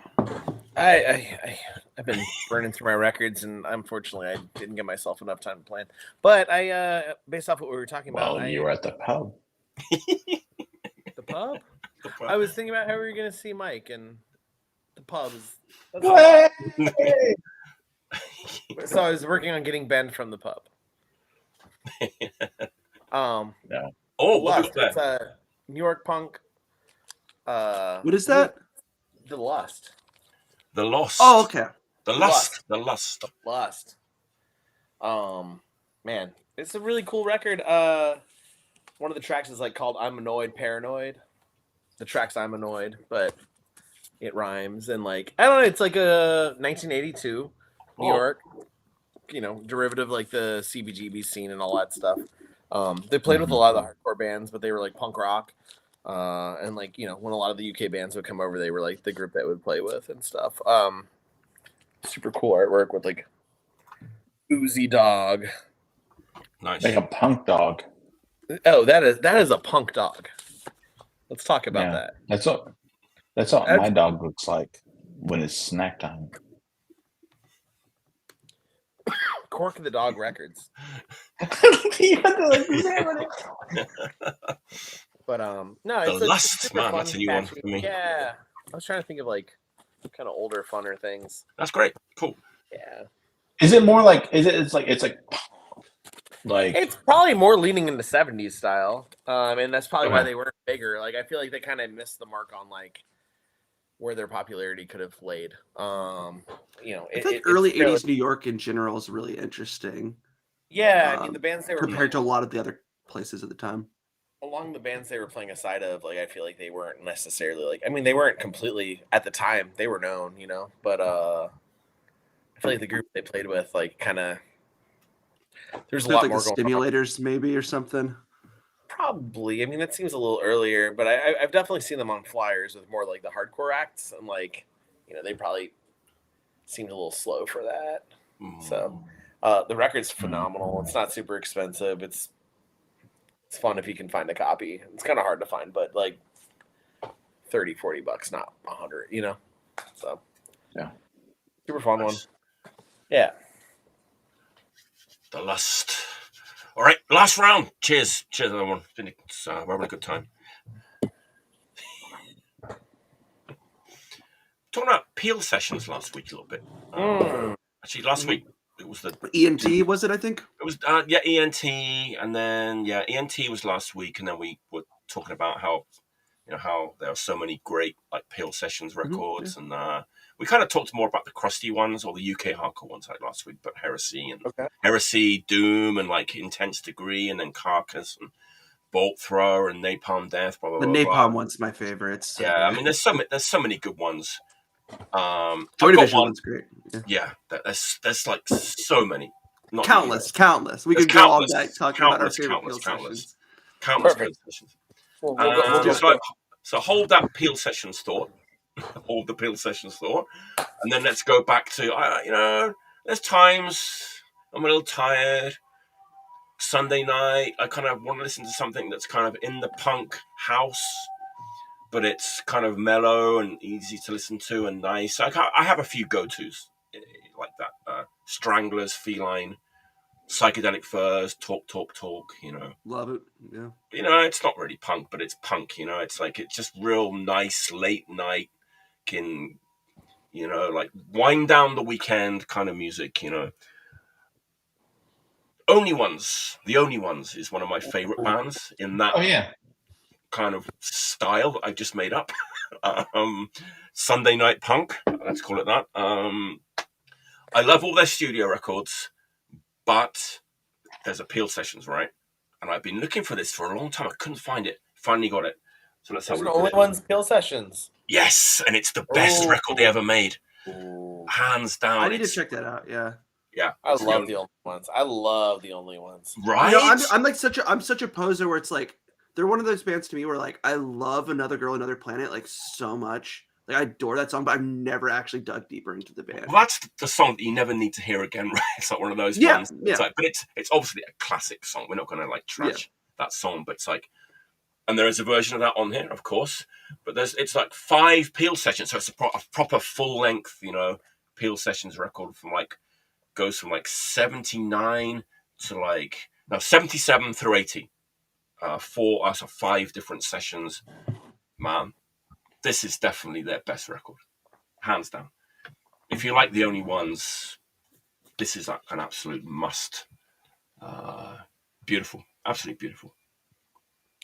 I've been burning through my records, and unfortunately, I didn't give myself enough time to plan. But based off what we were talking about, you were at the pub. The pub? I was thinking about how we were going to see Mike, and the pub is. So I was working on getting Ben from the pub. Yeah. Oh, what was that? It's a New York punk. What is that? The Lust. The Lost. Oh, okay. The Lust. The Lust. Lust. Man, it's a really cool record. One of the tracks is like called "I'm Annoyed, Paranoid." The track's "I'm Annoyed," but it rhymes, and like I don't know. It's like a 1982 New York, derivative like the CBGB scene and all that stuff. They played with a lot of the hardcore bands, but they were like punk rock. And like, when a lot of the U.K. bands would come over, they were like the group that would play with and stuff. Super cool artwork with like Oozy Dog. Nice. Like a punk dog. Oh, that is a punk dog. Let's talk about that. That's what my dog looks like when it's snack time. Cork the Dog Records. But no, it's The Lust, super man. fun, That's a new one catchy. for me. Yeah, I was trying to think of like kind of older, funner things. That's great. Cool. Yeah. Is it more like? It's like it's probably more leaning into 70s style. And that's probably why Okay. they weren't bigger. Like I feel like they kind of missed the mark on like where their popularity could have laid. I think early 80s New York in general is really interesting. Yeah, I mean the bands they were compared to a lot of the other places at the time. Along the bands they were playing aside of, like I feel like they weren't necessarily like, I mean they weren't completely at the time, they were known, but I feel like the group they played with like kind of there's a lot like more the going Stimulators on. Maybe or something. Probably. I mean that seems a little earlier, but I've definitely seen them on flyers with more like the hardcore acts, and like they probably seemed a little slow for that. So the record's phenomenal. It's not super expensive. It's fun if you can find a copy. It's kind of hard to find, but like $30-$40, not $100, So yeah, super fun one. Yeah. The Lust. All right, last round. Cheers, everyone. We're having a good time. Talking about peel sessions last week a little bit. Actually, last week it was the ENT. Was it? I think it was. ENT, and then ENT was last week, and then we were talking about how how there are so many great like peel sessions records, and we kind of talked more about the crusty ones or the UK hardcore ones like last week, but Heresy and Heresy, Doom, and like Intense Degree, and then Carcass and Bolt Thrower and Napalm Death. Blah, blah, The blah, Napalm blah. one's my favorite. So yeah, I mean, there's so many good ones. Joy Division one's great. Yeah, there's like so many. Countless. We could go all night talking about our favorite peel sessions. Countless peel sessions. So hold that peel sessions thought. Hold the peel sessions thought. And then let's go back to, there's times I'm a little tired. Sunday night, I kind of want to listen to something that's kind of in the punk house, but it's kind of mellow and easy to listen to and nice. I have a few go-tos like that. Stranglers, Feline, Psychedelic Furs, Talk. Love it. Yeah. It's not really punk, but it's punk. It's like it's just real nice late night, like wind down the weekend kind of music. The Only Ones is one of my favorite bands in that kind of style that I just made up. Sunday night punk, let's call it that. I love all their studio records, but there's a peel sessions, right? And I've been looking for this for a long time. I couldn't find it. Finally got it. So let's have a look. Only Ones peel sessions. Yes, and it's the best record they ever made. Hands down. I need to check that out. Yeah. Yeah, I love the Only Ones. I love the Only Ones. Right? I'm like I'm such a poser where it's like they're one of those bands to me where like I love Another Girl, Another Planet like so much. Like I adore that song, but I've never actually dug deeper into the band. Well, that's the song that you never need to hear again, right? It's like one of those ones. It's like, but it's obviously a classic song. We're not going to like trash that song, but it's like, and there is a version of that on here, of course. But it's like 5 peel sessions, so it's a proper full length, peel sessions record goes from 79 to 77 through 80. 5 different sessions. Man, this is definitely their best record, hands down. If you like the Only Ones, this is an absolute must. Beautiful, absolutely beautiful.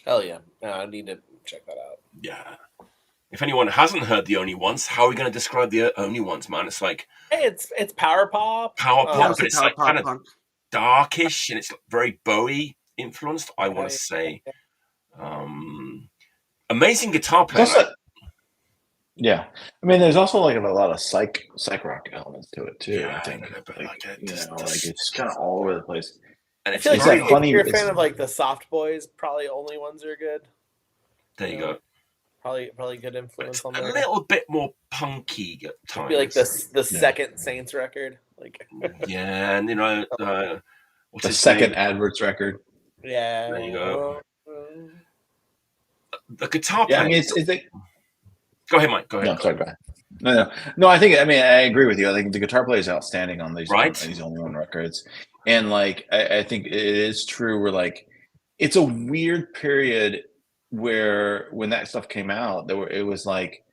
Hell yeah! I need to check that out. Yeah. If anyone hasn't heard the Only Ones, how are we going to describe the Only Ones, man? It's like it's power pop. But it's like kind of darkish and it's very Bowie influenced. I want to say, amazing guitar player. Yeah, I mean, there's also like a lot of psych rock elements to it too. Yeah, I think it's it's kind of all over the place. And I feel like if you're a fan of like the Soft Boys, probably Only Ones are good. There you go. Probably good influence on there. A little bit more punky at times. Be like the second Saints record, like yeah, and the second Adverts record. Yeah, there you go. The guitar player. Yeah, I mean, it's like. Go ahead, Mike. Go ahead. No, sorry, go ahead. No. I agree with you. I think the guitar player is outstanding on these Only One records, and like I think it is true. Where like it's a weird period where when that stuff came out, it was like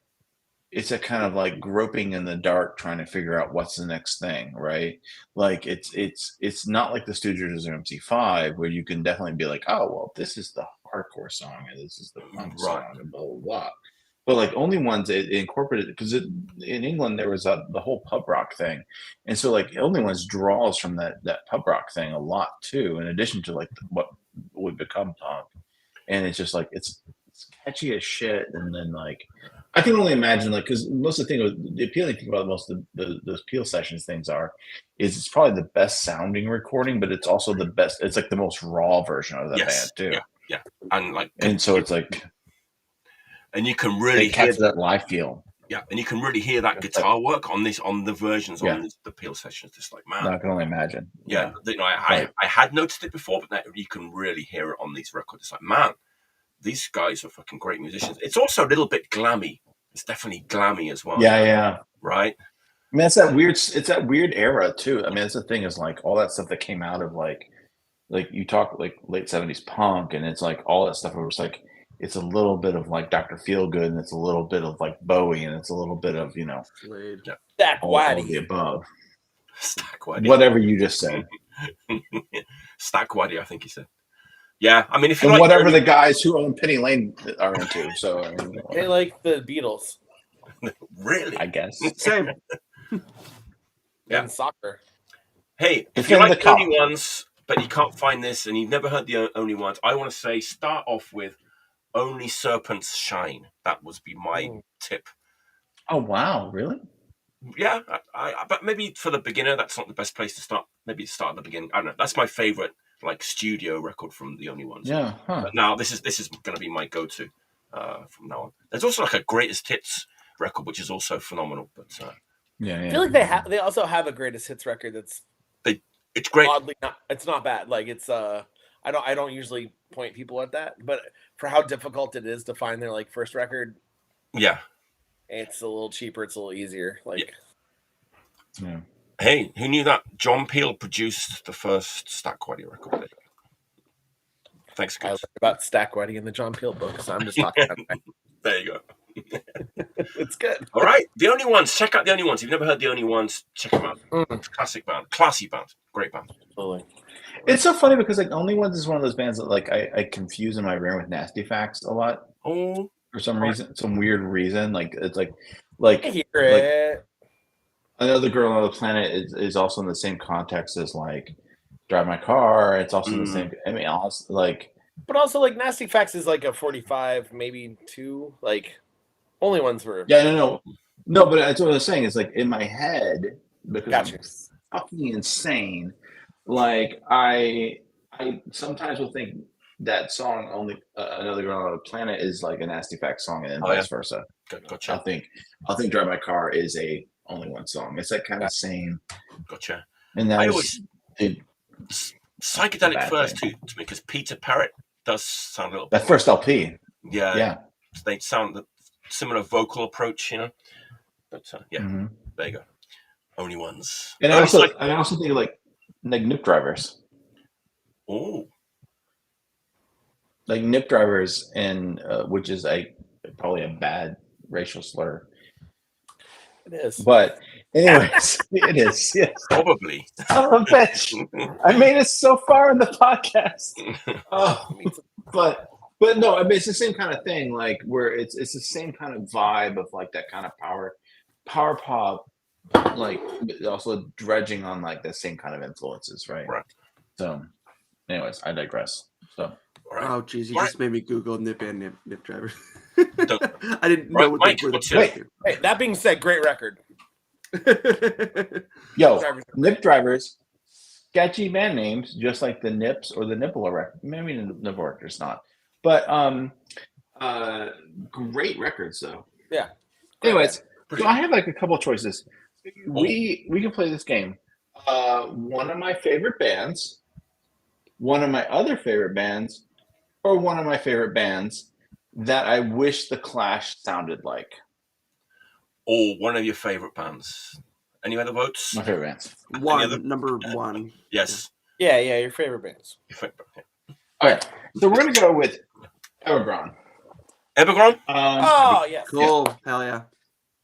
it's a kind of like groping in the dark, trying to figure out what's the next thing, right? Like it's not like the Stooges or MC5 where you can definitely be like, oh well, this is the hardcore song and this is the punk song and blah blah blah. But like Only Ones, it incorporated because in England there was the whole pub rock thing, and so like Only Ones draws from that pub rock thing a lot too. In addition to like what would become punk, and it's just like it's catchy as shit. And then like I can only imagine like because most of the appealing thing about most of those peel sessions things is it's probably the best sounding recording, but it's also the best. It's like the most raw version of the band too. Yeah, and so it's like. And you can really hear that live feel. Yeah, and you can really hear that guitar work on the versions on the peel sessions. Just like, man, I can only imagine. Yeah, I had noticed it before, but you can really hear it on these records. It's like, man, these guys are fucking great musicians. It's also a little bit glammy. It's definitely glammy as well. Yeah. Right. I mean, it's that weird era too. I mean, that's the thing is like all that stuff that came out of like you talk like late 70s punk, and it's like all that stuff. It was like. It's a little bit of like Dr. Feelgood, and it's a little bit of like Bowie, and it's a little bit of Stack all the above. Stack Waddy. Whatever you just said. Stack Waddy, I think he said. Yeah, I mean, if you like whatever the guys who own Penny Lane are into, so they like the Beatles. Really? I guess. Same. Yeah. And soccer. Hey, if you like the Only Ones, but you can't find this and you've never heard the Only Ones, I want to say start off with Only Serpents Shine. That would be my tip. Oh, wow. Really? Yeah, but maybe for the beginner, that's not the best place to start. Maybe start at the beginning. I don't know. That's my favorite, like, studio record from the Only Ones. Yeah. Huh. But now this is going to be my go-to from now on. There's also like a greatest hits record, which is also phenomenal. But yeah, I feel like they also have a greatest hits record that's it's great. Oddly, it's not bad. Like it's I don't usually point people at that, but for how difficult it is to find their like first record, yeah, it's a little cheaper. It's a little easier. Like, yeah. Hey, who knew that John Peel produced the first Stack Whitey record? Thanks, guys. I learned about Stack Whitey in the John Peel book, so I'm just talking about that. There you go. It's good. All right, The Only Ones. Check out The Only Ones. If you've never heard The Only Ones, check them out. Classic band, classy band, great band. Totally. It's so funny because like Only Ones is one of those bands that like I confuse in my brain with Nasty Facts a lot. Oh, for some reason, some weird reason. Like it's like I hear it. Another Girl on the Planet is also in the same context as like Drive My Car. It's also in the same. I mean, also, like, but also like Nasty Facts is like a 45, maybe 2. Like Only Ones were. Yeah, no. But that's what I was saying. Is like in my head because I'm fucking insane. Like I sometimes will think that song Only Another Girl on the Planet is like a Nasty Facts song, and vice versa. Gotcha. I'll think Drive My Car is a Only One song. It's that kind of same. Gotcha. And that psychedelic first too to me because Peter Parrott does sound a little. That first LP. Yeah. They sound similar vocal approach, you know. But there you go. Only Ones. And I also think like Nip Drivers. Oh. Like Nip Drivers, and which is probably a bad racial slur. It is. But anyways, it is. Yes. Probably. Son of a bitch. I made it so far in the podcast. But no, I mean it's the same kind of thing, like where it's the same kind of vibe of like that kind of power pop, like also dredging on like the same kind of influences, right? So anyways, I digress. So oh geez, you just made me Google Nip and Nip Drivers. I didn't know what Mike, they were. Hey, that being said, great record. Yo, Nip Drivers, sketchy band names, just like the Nips or the Nipple record. Maybe the Nipple record's not, but great records though. Yeah. Anyways, so I have like a couple of choices. We can play this game. One of my favorite bands, one of my other favorite bands, or one of my favorite bands that I wish the Clash sounded like. Or one of your favorite bands. Any other votes? My favorite bands. Number one. Yes. Yeah, your favorite bands. Okay, so we're gonna go with Evergrande. Evergrande? Yes. Cool. Yeah. Hell yeah.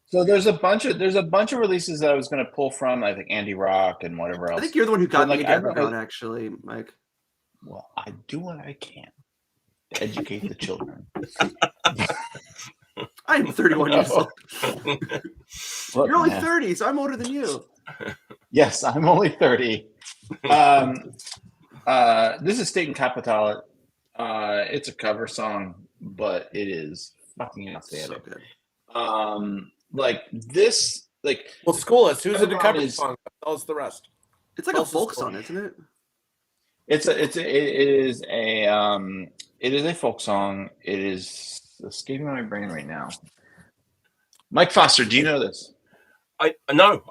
So there's a bunch of releases that I was gonna pull from, I think Andy Rock and whatever else. I think you're the one who got me like, into Evergrande, actually, Mike. Well, I do what I can to educate the children. I am 31 years old. Look, you're only 30, so I'm older than you. Yes, I'm only 30. This is State and Capitale. It's a cover song, but it is fucking outstanding. So good. Like this, like well, school us. Who's it a cover song? Tell us the rest. It's like a folk song, isn't it? It is a folk song. It is escaping my brain right now. Mike Foster, do you know this? I know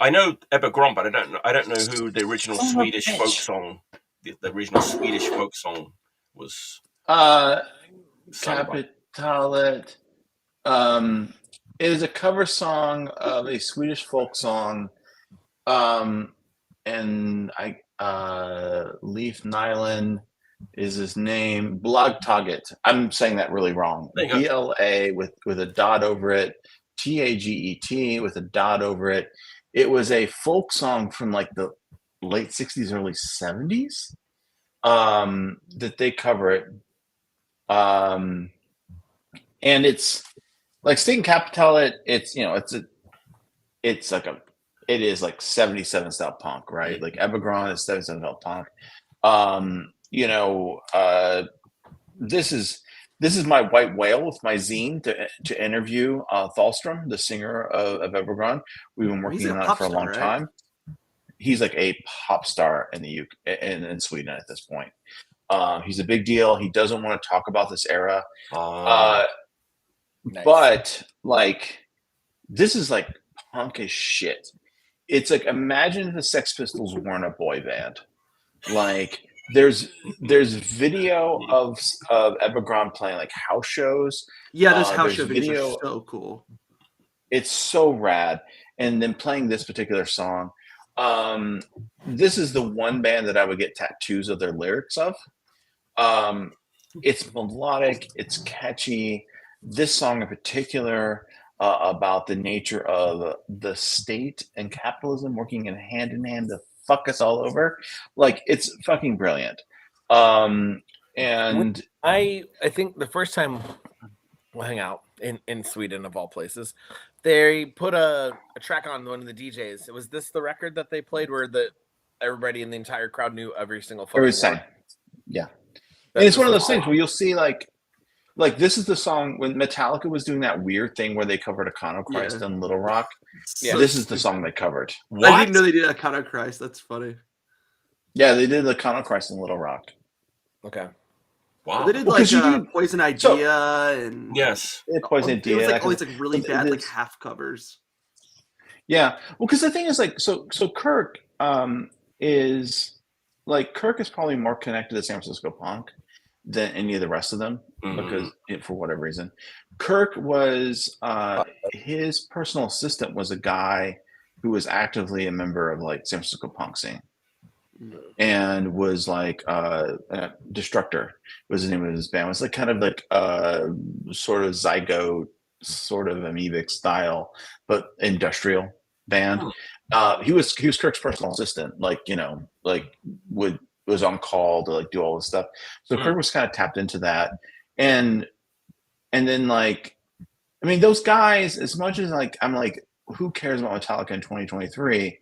Evergrande, but I don't know who the original Swedish folk song, the original Swedish folk song was. Capitale. It is a cover song of a Swedish folk song, and Leif Nyland is his name. Blagtaget. I'm saying that really wrong. BLA with a dot over it. TAGET with a dot over it. It was a folk song from like the late 60s, early 70s that they cover it. And it's Like State and Capital, it's it is like 77 style punk, right? Like Evergrande is 77 style punk. This is my white whale with my zine to interview Thalström, the singer of Evergrande. We've been working on it for a long time. He's like a pop star in the UK in Sweden at this point. He's a big deal. He doesn't want to talk about this era. Nice. But like, this is like punk as shit. It's like, imagine if the Sex Pistols weren't a boy band. Like, there's video of Evergrande playing like house shows. Yeah, those house show videos are so cool. It's so rad. And then playing this particular song. This is the one band that I would get tattoos of their lyrics of. It's melodic, it's catchy. This song in particular, about the nature of the state and capitalism working in hand to fuck us all over. Like, it's fucking brilliant. And I think the first time we'll hang out in Sweden, of all places, they put a track on one of the DJs. Was this the record that they played where everybody in the entire crowd knew every single fucking word? Yeah. And it's one of those things where you'll see like this is the song when Metallica was doing that weird thing where they covered Iconoclast on Little Rock. Yeah, this is the song they covered. What? I didn't know they did Iconoclast. That's funny. Yeah, they did Iconoclast in Little Rock. Okay. Wow. They did Poison Idea and Poison Idea. It was like all these like really bad like half covers. Yeah, well, because the thing is like so Kirk is like Kirk is probably more connected to San Francisco punk than any of the rest of them because for whatever reason, Kirk was his personal assistant was a guy who was actively a member of like San Francisco punk scene. And was like Destructor was the name of his band. It was like kind of like sort of zygote, sort of amoebic style, but industrial band. He was Kirk's personal assistant, like, you know, like was on call to like do all this stuff. So Kirk was kind of tapped into that. And then like, I mean, those guys, as much as like I'm like, who cares about Metallica in 2023?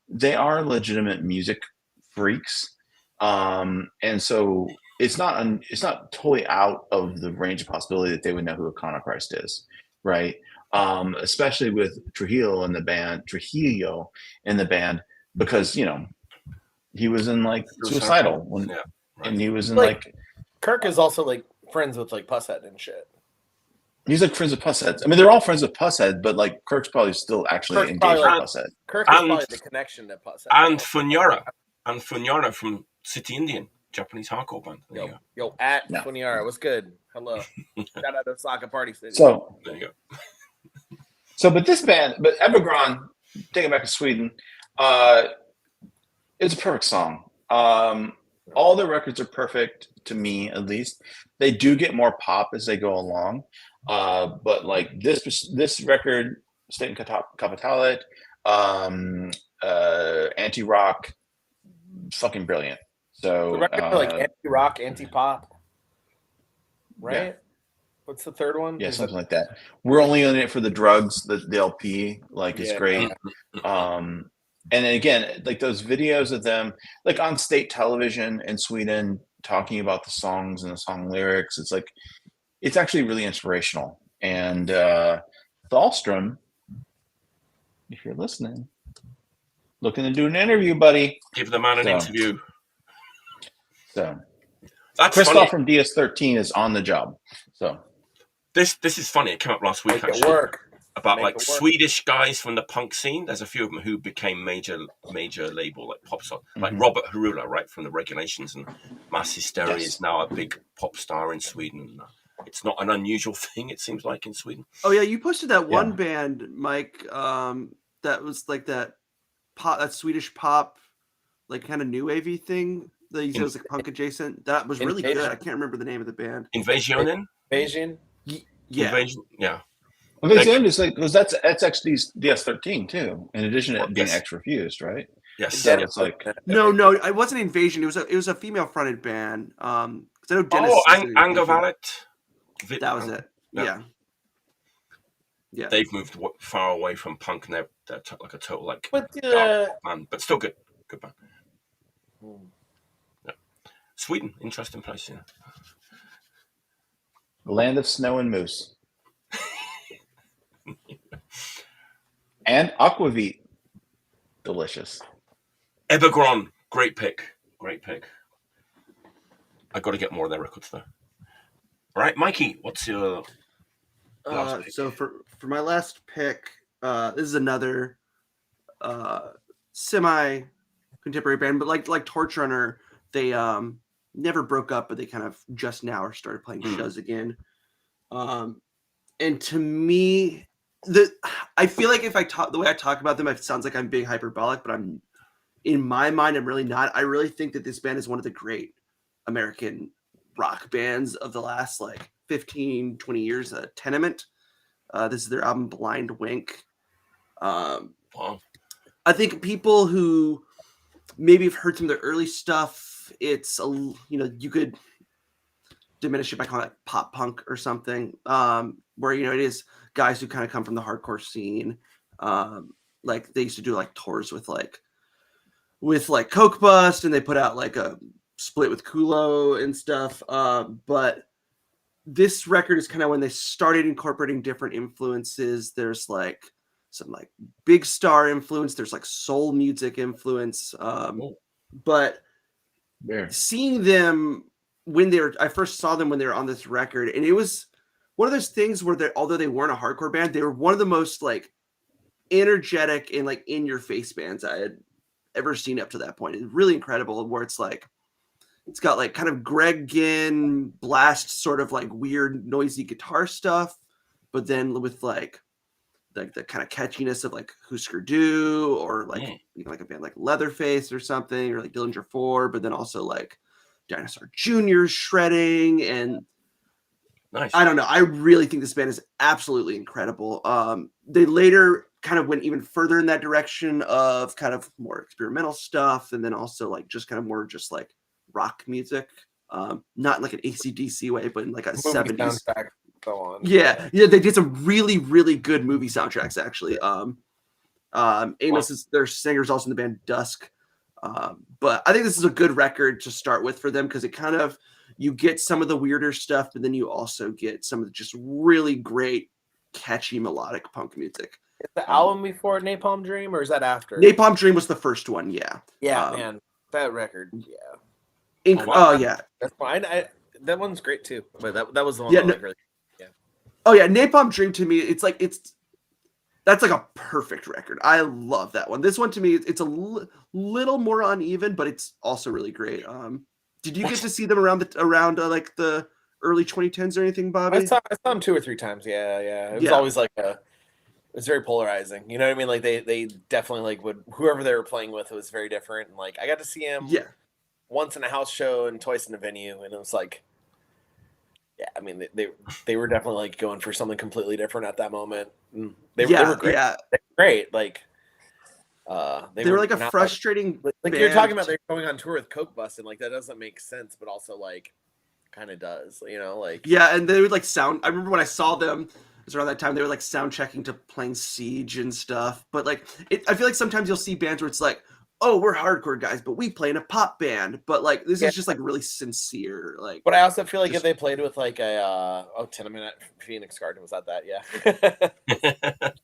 They are legitimate music freaks, and so it's not totally out of the range of possibility that they would know who Iconoclast is, right? Especially with Trujillo in the band, because you know he was in like Suicidal and he was in like Kirk is also like friends with like Pusshead and shit. He's like friends with Pusshead. I mean, they're all friends with Pusshead, but like Kirk's probably still actually engaged with Pusshead. Kirk is probably the connection to Pusshead. And Funyara from City Indian, Japanese hardcore band. Yo, Funyara, what's good? Hello. Shout out to Osaka Party City. So there you go. But this band, Evergrande, taking it back to Sweden, it's a perfect song. All their records are perfect to me, at least. They do get more pop as they go along. But like this record, State and Capitalet, anti-rock, fucking brilliant. So the record like anti-rock, anti-pop, right? Yeah. What's the third one? Yeah, something like that. We're only in it for the drugs. The LP, like, is great. And again, like those videos of them, like on state television in Sweden, talking about the songs and the song lyrics. It's like, it's actually really inspirational. And Thalström, if you're listening, looking to do an interview, buddy. Give the man an interview. So that's Christoph funny. from DS13 is on the job. So this is funny. It came up last week actually about like Swedish guys from the punk scene. There's a few of them who became major label like pop star, like Robert Harula, right, from the Regulations and Mass Hysteria is now a big pop star in Sweden. It's not an unusual thing, it seems like, in Sweden. Oh yeah, you posted that one band, Mike, that was like that pop, that Swedish pop, like kind of new wavy thing. That you said was like punk adjacent. That was really good. I can't remember the name of the band. Invasion. Yeah. Invasion. Yeah. Invasion is like, because that's actually DS13 too. In addition to being X Refused, right? Yes. So it's like no, it wasn't Invasion. It was a female fronted band. I know Dennis. Anger Valet. That was it. Yeah. Yeah, they've moved far away from punk, and they're like a total like But dark band, but still good band. Yeah. Sweden, interesting place, you know. Land of snow and moose. And aquavit, delicious. Evergrande, great pick. I got to get more of their records though. All right, Mikey, what's your last pick? So for my last pick, this is another semi contemporary band, but like Torch Runner, they never broke up, but they kind of just now are started playing shows again. And to me, I feel like if I talk the way I talk about them, it sounds like I'm being hyperbolic, but I'm in my mind, I'm really not. I really think that this band is one of the great American rock bands of the last like 15, 20 years. Tenement. This is their album Blind Wink. I think people who maybe have heard some of their early stuff, it's you could diminish it by calling it pop punk or something, where it is guys who kind of come from the hardcore scene. Like they used to do like tours with Coke Bust, and they put out like a split with Kulo and stuff. But this record is kind of when they started incorporating different influences. There's like some like big star influence. There's like soul music influence. But seeing them I first saw them when they were on this record, and it was one of those things where although they weren't a hardcore band, they were one of the most like energetic and like in your face bands I had ever seen up to that point. It's really incredible, where it's like it's got like kind of Greg Ginn blast sort of like weird noisy guitar stuff, but then with like the kind of catchiness of like Husker Du, or like like a band like Leatherface or something, or like Dillinger 4, but then also like Dinosaur Jr. shredding. And nice. I don't know, I really think this band is absolutely incredible. They later kind of went even further in that direction of kind of more experimental stuff, and then also like just kind of more just like rock music, not like an AC/DC way, but in like a 70s. So on. Yeah, they did some really, really good movie soundtracks actually. Amos is their singer's also in the band Dusk. But I think this is a good record to start with for them, because it kind of, you get some of the weirder stuff, but then you also get some of the just really great, catchy melodic punk music. Is the album before Napalm Dream, or is that after? Napalm Dream was the first one, yeah. Yeah, man, that record, yeah. Yeah, that's fine. That one's great too. But that was the one. Yeah, really. Yeah. Oh yeah, Napalm Dream to me, that's like a perfect record. I love that one. This one to me, it's a little more uneven, but it's also really great. Did you get to see them around like the early 2010s or anything, Bobby? I saw them 2 or 3 times. Yeah. It was always like it's very polarizing. You know what I mean? Like they definitely like whoever they were playing with was very different. And like I got to see him once in a house show and twice in a venue, and it was like, yeah, I mean they were definitely like going for something completely different at that moment. They were great. Yeah. They were great. Like they were like a frustrating like you're talking about, they're going on tour with Coke Bust, and like that doesn't make sense, but also like kind of does, like and they would like sound. I remember when I saw them, it was around that time, they were like sound checking to playing Siege and stuff. But like I feel like sometimes you'll see bands where it's like, oh, we're hardcore guys, but we play in a pop band. But like this is just like really sincere. Like, but I also feel like if they played with like a Tenement at Phoenix Garden, was that? Yeah.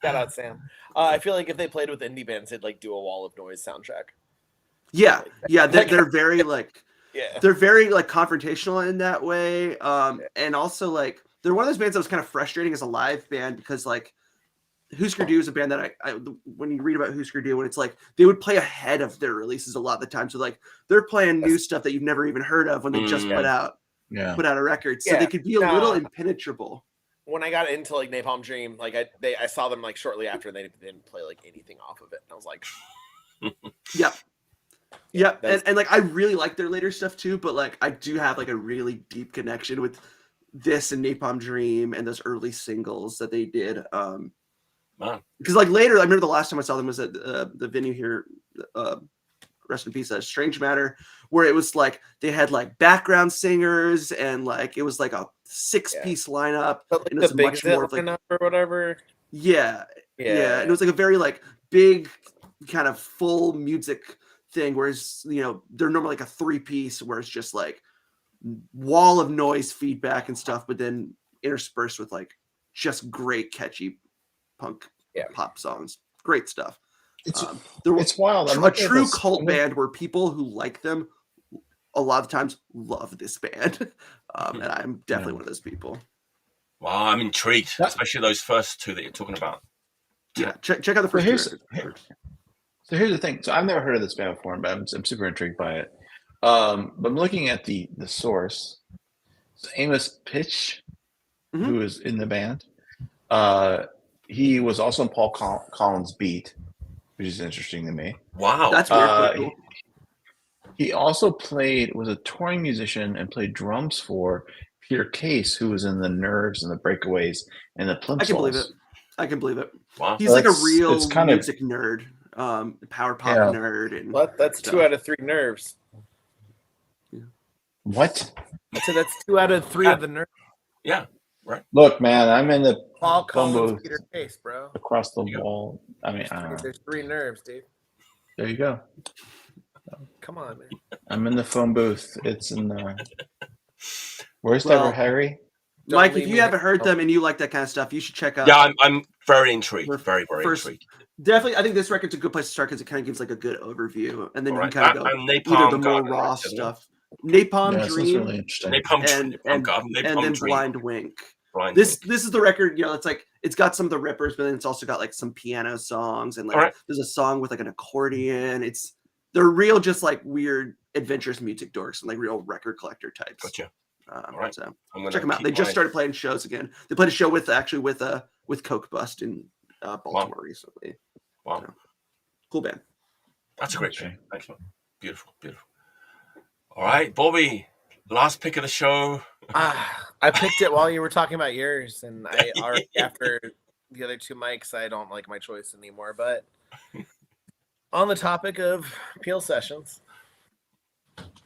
Shout out Sam. I feel like if they played with indie bands, they'd like do a Wall of Noise soundtrack. Yeah, they're very like they're very like confrontational in that way. And also like they're one of those bands that was kind of frustrating as a live band, because like Husker Du is a band that I when you read about Husker Du, when it's like they would play ahead of their releases a lot of the time. So like they're playing new stuff that you've never even heard of when they just put out a record. So they could be a little impenetrable. When I got into like Napalm Dream, like I saw them like shortly after, and they didn't play like anything off of it, and I was like, and like I really like their later stuff too, but like I do have like a really deep connection with this and Napalm Dream and those early singles that they did. Because like later, I remember the last time I saw them was at the venue here, rest in peace, Strange Matter, where it was like they had like background singers, and like it was like a 6-piece lineup, but, like, and it was the much more lineup or whatever. Yeah. And it was like a very like big kind of full music thing, whereas they're normally like a 3-piece where it's just like wall of noise feedback and stuff, but then interspersed with like just great catchy punk pop songs. Great stuff. It's wild. A true cult band where people who like them a lot of times love this band. And I'm definitely one of those people. Wow, I'm intrigued, especially those first two that you're talking about. Yeah, check out the first two. So here's the thing. So I've never heard of this band before, but I'm super intrigued by it. But I'm looking at the source. So Amos Pitch, who is in the band, he was also in Paul Collins' Beat, which is interesting to me. Wow, that's weird. Cool. He also was a touring musician and played drums for Peter Case, who was in the Nerves and the Breakaways and the Plimsolls. I can believe it. Wow. He's like a real music nerd, power pop nerd. And that's stuff. 2 out of 3 Nerves. Yeah. What? I said that's 2 out of 3 of the Nerves. Yeah, right. Look, man, I'm in the Paul Collins, Peter Case, bro. Across the wall. I mean, there's 3 Nerves, dude. There you go. Come on, man. I'm in the phone booth. It's in the. Where's Deborah Harry? Mike, if you haven't heard them and you like that kind of stuff, you should check out. Yeah, I'm very intrigued. Very intrigued. Definitely, I think this record's a good place to start because it kind of gives like a good overview, and then you can kind of go Napalm either the more raw stuff. Napalm Dream, really interesting. and then Dream. Blind Wink. This is the record. It's like it's got some of the rippers, but then it's also got like some piano songs and like there's a song with like an accordion. They're real, just like weird, adventurous music dorks and like real record collector types. Gotcha. All right. So check them out. They just started playing shows again. They played a show with Coke Bust in Baltimore recently. Wow. So, cool band. That's a great band. Excellent. Beautiful. All right, Bobby. Last pick of the show. I picked it while you were talking about yours, and I already after the other 2 mics, I don't like my choice anymore. But on the topic of Peel Sessions,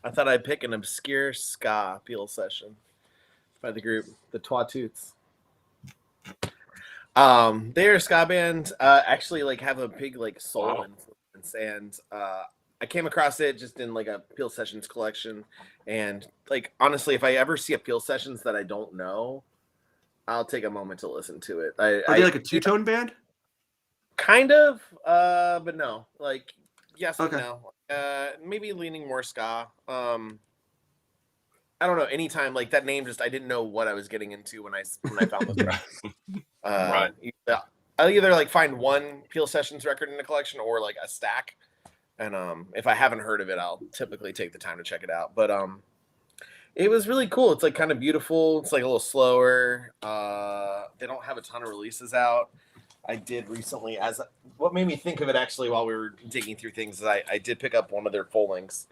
I thought I'd pick an obscure ska Peel session by the group The Twatoots. They're a ska band. Actually, like have a big like soul influence, and I came across it just in like a Peel Sessions collection. And like honestly, if I ever see a Peel Sessions that I don't know, I'll take a moment to listen to it. Are they like a two-tone band? Kind of, but no. Like yes and no. Maybe leaning more ska. I don't know. Anytime like that name, just I didn't know what I was getting into when I found this record. Right. I'll either like find one Peel Sessions record in the collection or like a stack. And if I haven't heard of it, I'll typically take the time to check it out. But it was really cool. It's like kind of beautiful. It's like a little slower. They don't have a ton of releases out. I did recently, what made me think of it actually while we were digging through things is I did pick up one of their full lengths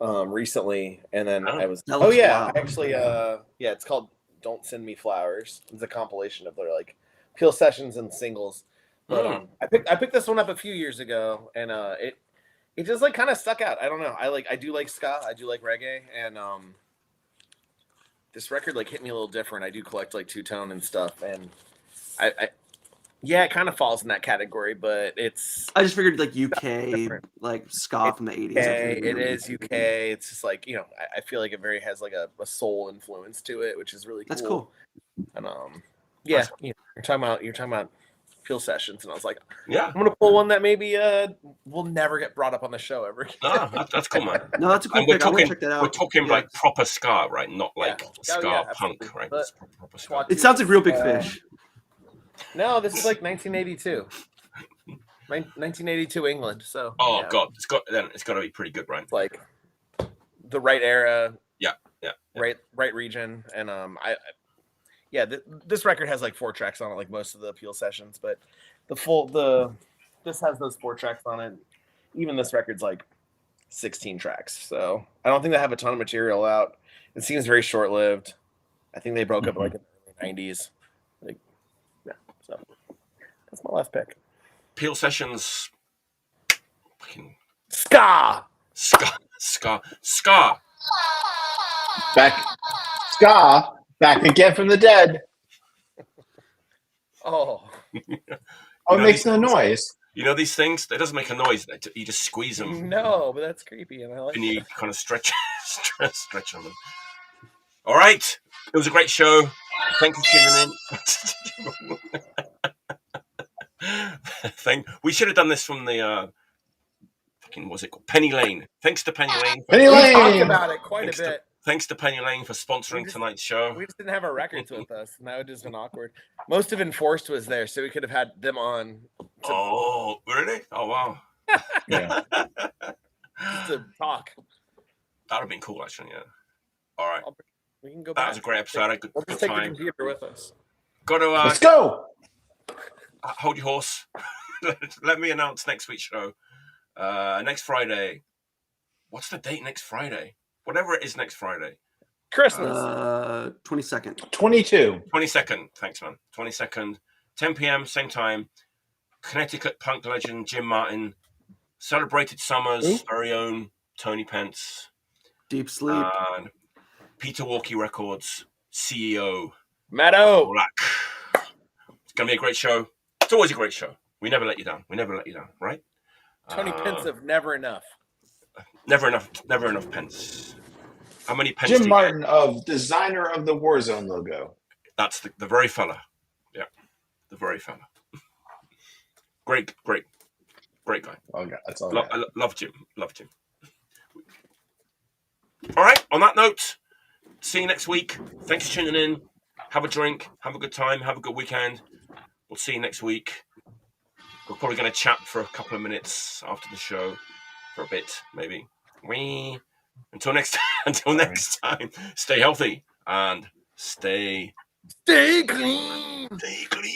recently, and then it's called Don't Send Me Flowers. It's a compilation of their like Peel Sessions and singles. But I picked this one up a few years ago, and it just like kind of stuck out. I don't know. I do like ska, I do like reggae, and this record like hit me a little different. I do collect like two-tone and stuff, and it kind of falls in that category, but I just figured like U.K. like ska from the 80s. It is U.K. It's just like I feel like it very has like a soul influence to it, which is really cool. That's cool. And you're talking about Peel Sessions, and I was like, I'm gonna pull one that maybe will never get brought up on the show ever again. No, that's cool, man. No, that's a cool pick. I'm gonna check that out. We're talking like proper ska, right? Not like ska punk, right? Proper ska. It sounds like Real Big Fish. No, this is like 1982. 1982 England. So. Oh God, it's got to be pretty good, right? Like the right era. Yeah. Right region, and this record has like 4 tracks on it, like most of the Peel Sessions, but this has those 4 tracks on it. Even this record's like 16 tracks, so I don't think they have a ton of material out. It seems very short-lived. I think they broke up like in the 90s. So that's my last pick. Peel Sessions. Ska. Back again from the dead. Oh, Oh, it makes no noise. You know these things? It doesn't make a noise. You just squeeze them. No, but that's creepy, and I like. And you kind of stretch on them. All right, it was a great show. Thank you for tuning in. We should have done this from the what's it called? Penny Lane. Thanks to Penny Lane. Penny We Lane. talked about it quite a bit. Thanks to Penny Lane for sponsoring tonight's show. We just didn't have our records with us, and that would just been awkward. Most of Enforced was there, so we could have had them on. Oh, really? Oh, wow. Yeah. Just to talk. That would have been cool, actually. Yeah. All right. We can go back. That was a great episode. I We'll just take the computer with us. Got to Let's go. Hold your horse. Let me announce next week's show. Next Friday. What's the date next Friday? Whatever it is next Friday. Christmas. 22nd. 22nd. Thanks, man. 22nd, 10 p.m., same time. Connecticut punk legend Jim Martin. Celebrated Summers, very own Tony Pence. Deep Sleep. And Peter Walkie Records, CEO. Meadow. Black. It's going to be a great show. It's always a great show. We never let you down. We never let you down, right? Tony Pence of Never Enough. Never enough pence. How many pence? Jim Martin of designer of the Warzone logo. That's the very fella. Yeah, the very fella. Great guy. Oh, God, that's all. Loved Jim. All right. On that note, see you next week. Thanks for tuning in. Have a drink. Have a good time. Have a good weekend. We'll see you next week. We're probably going to chat for a couple of minutes after the show, for a bit, maybe. Until next time, stay healthy and stay clean. Stay clean.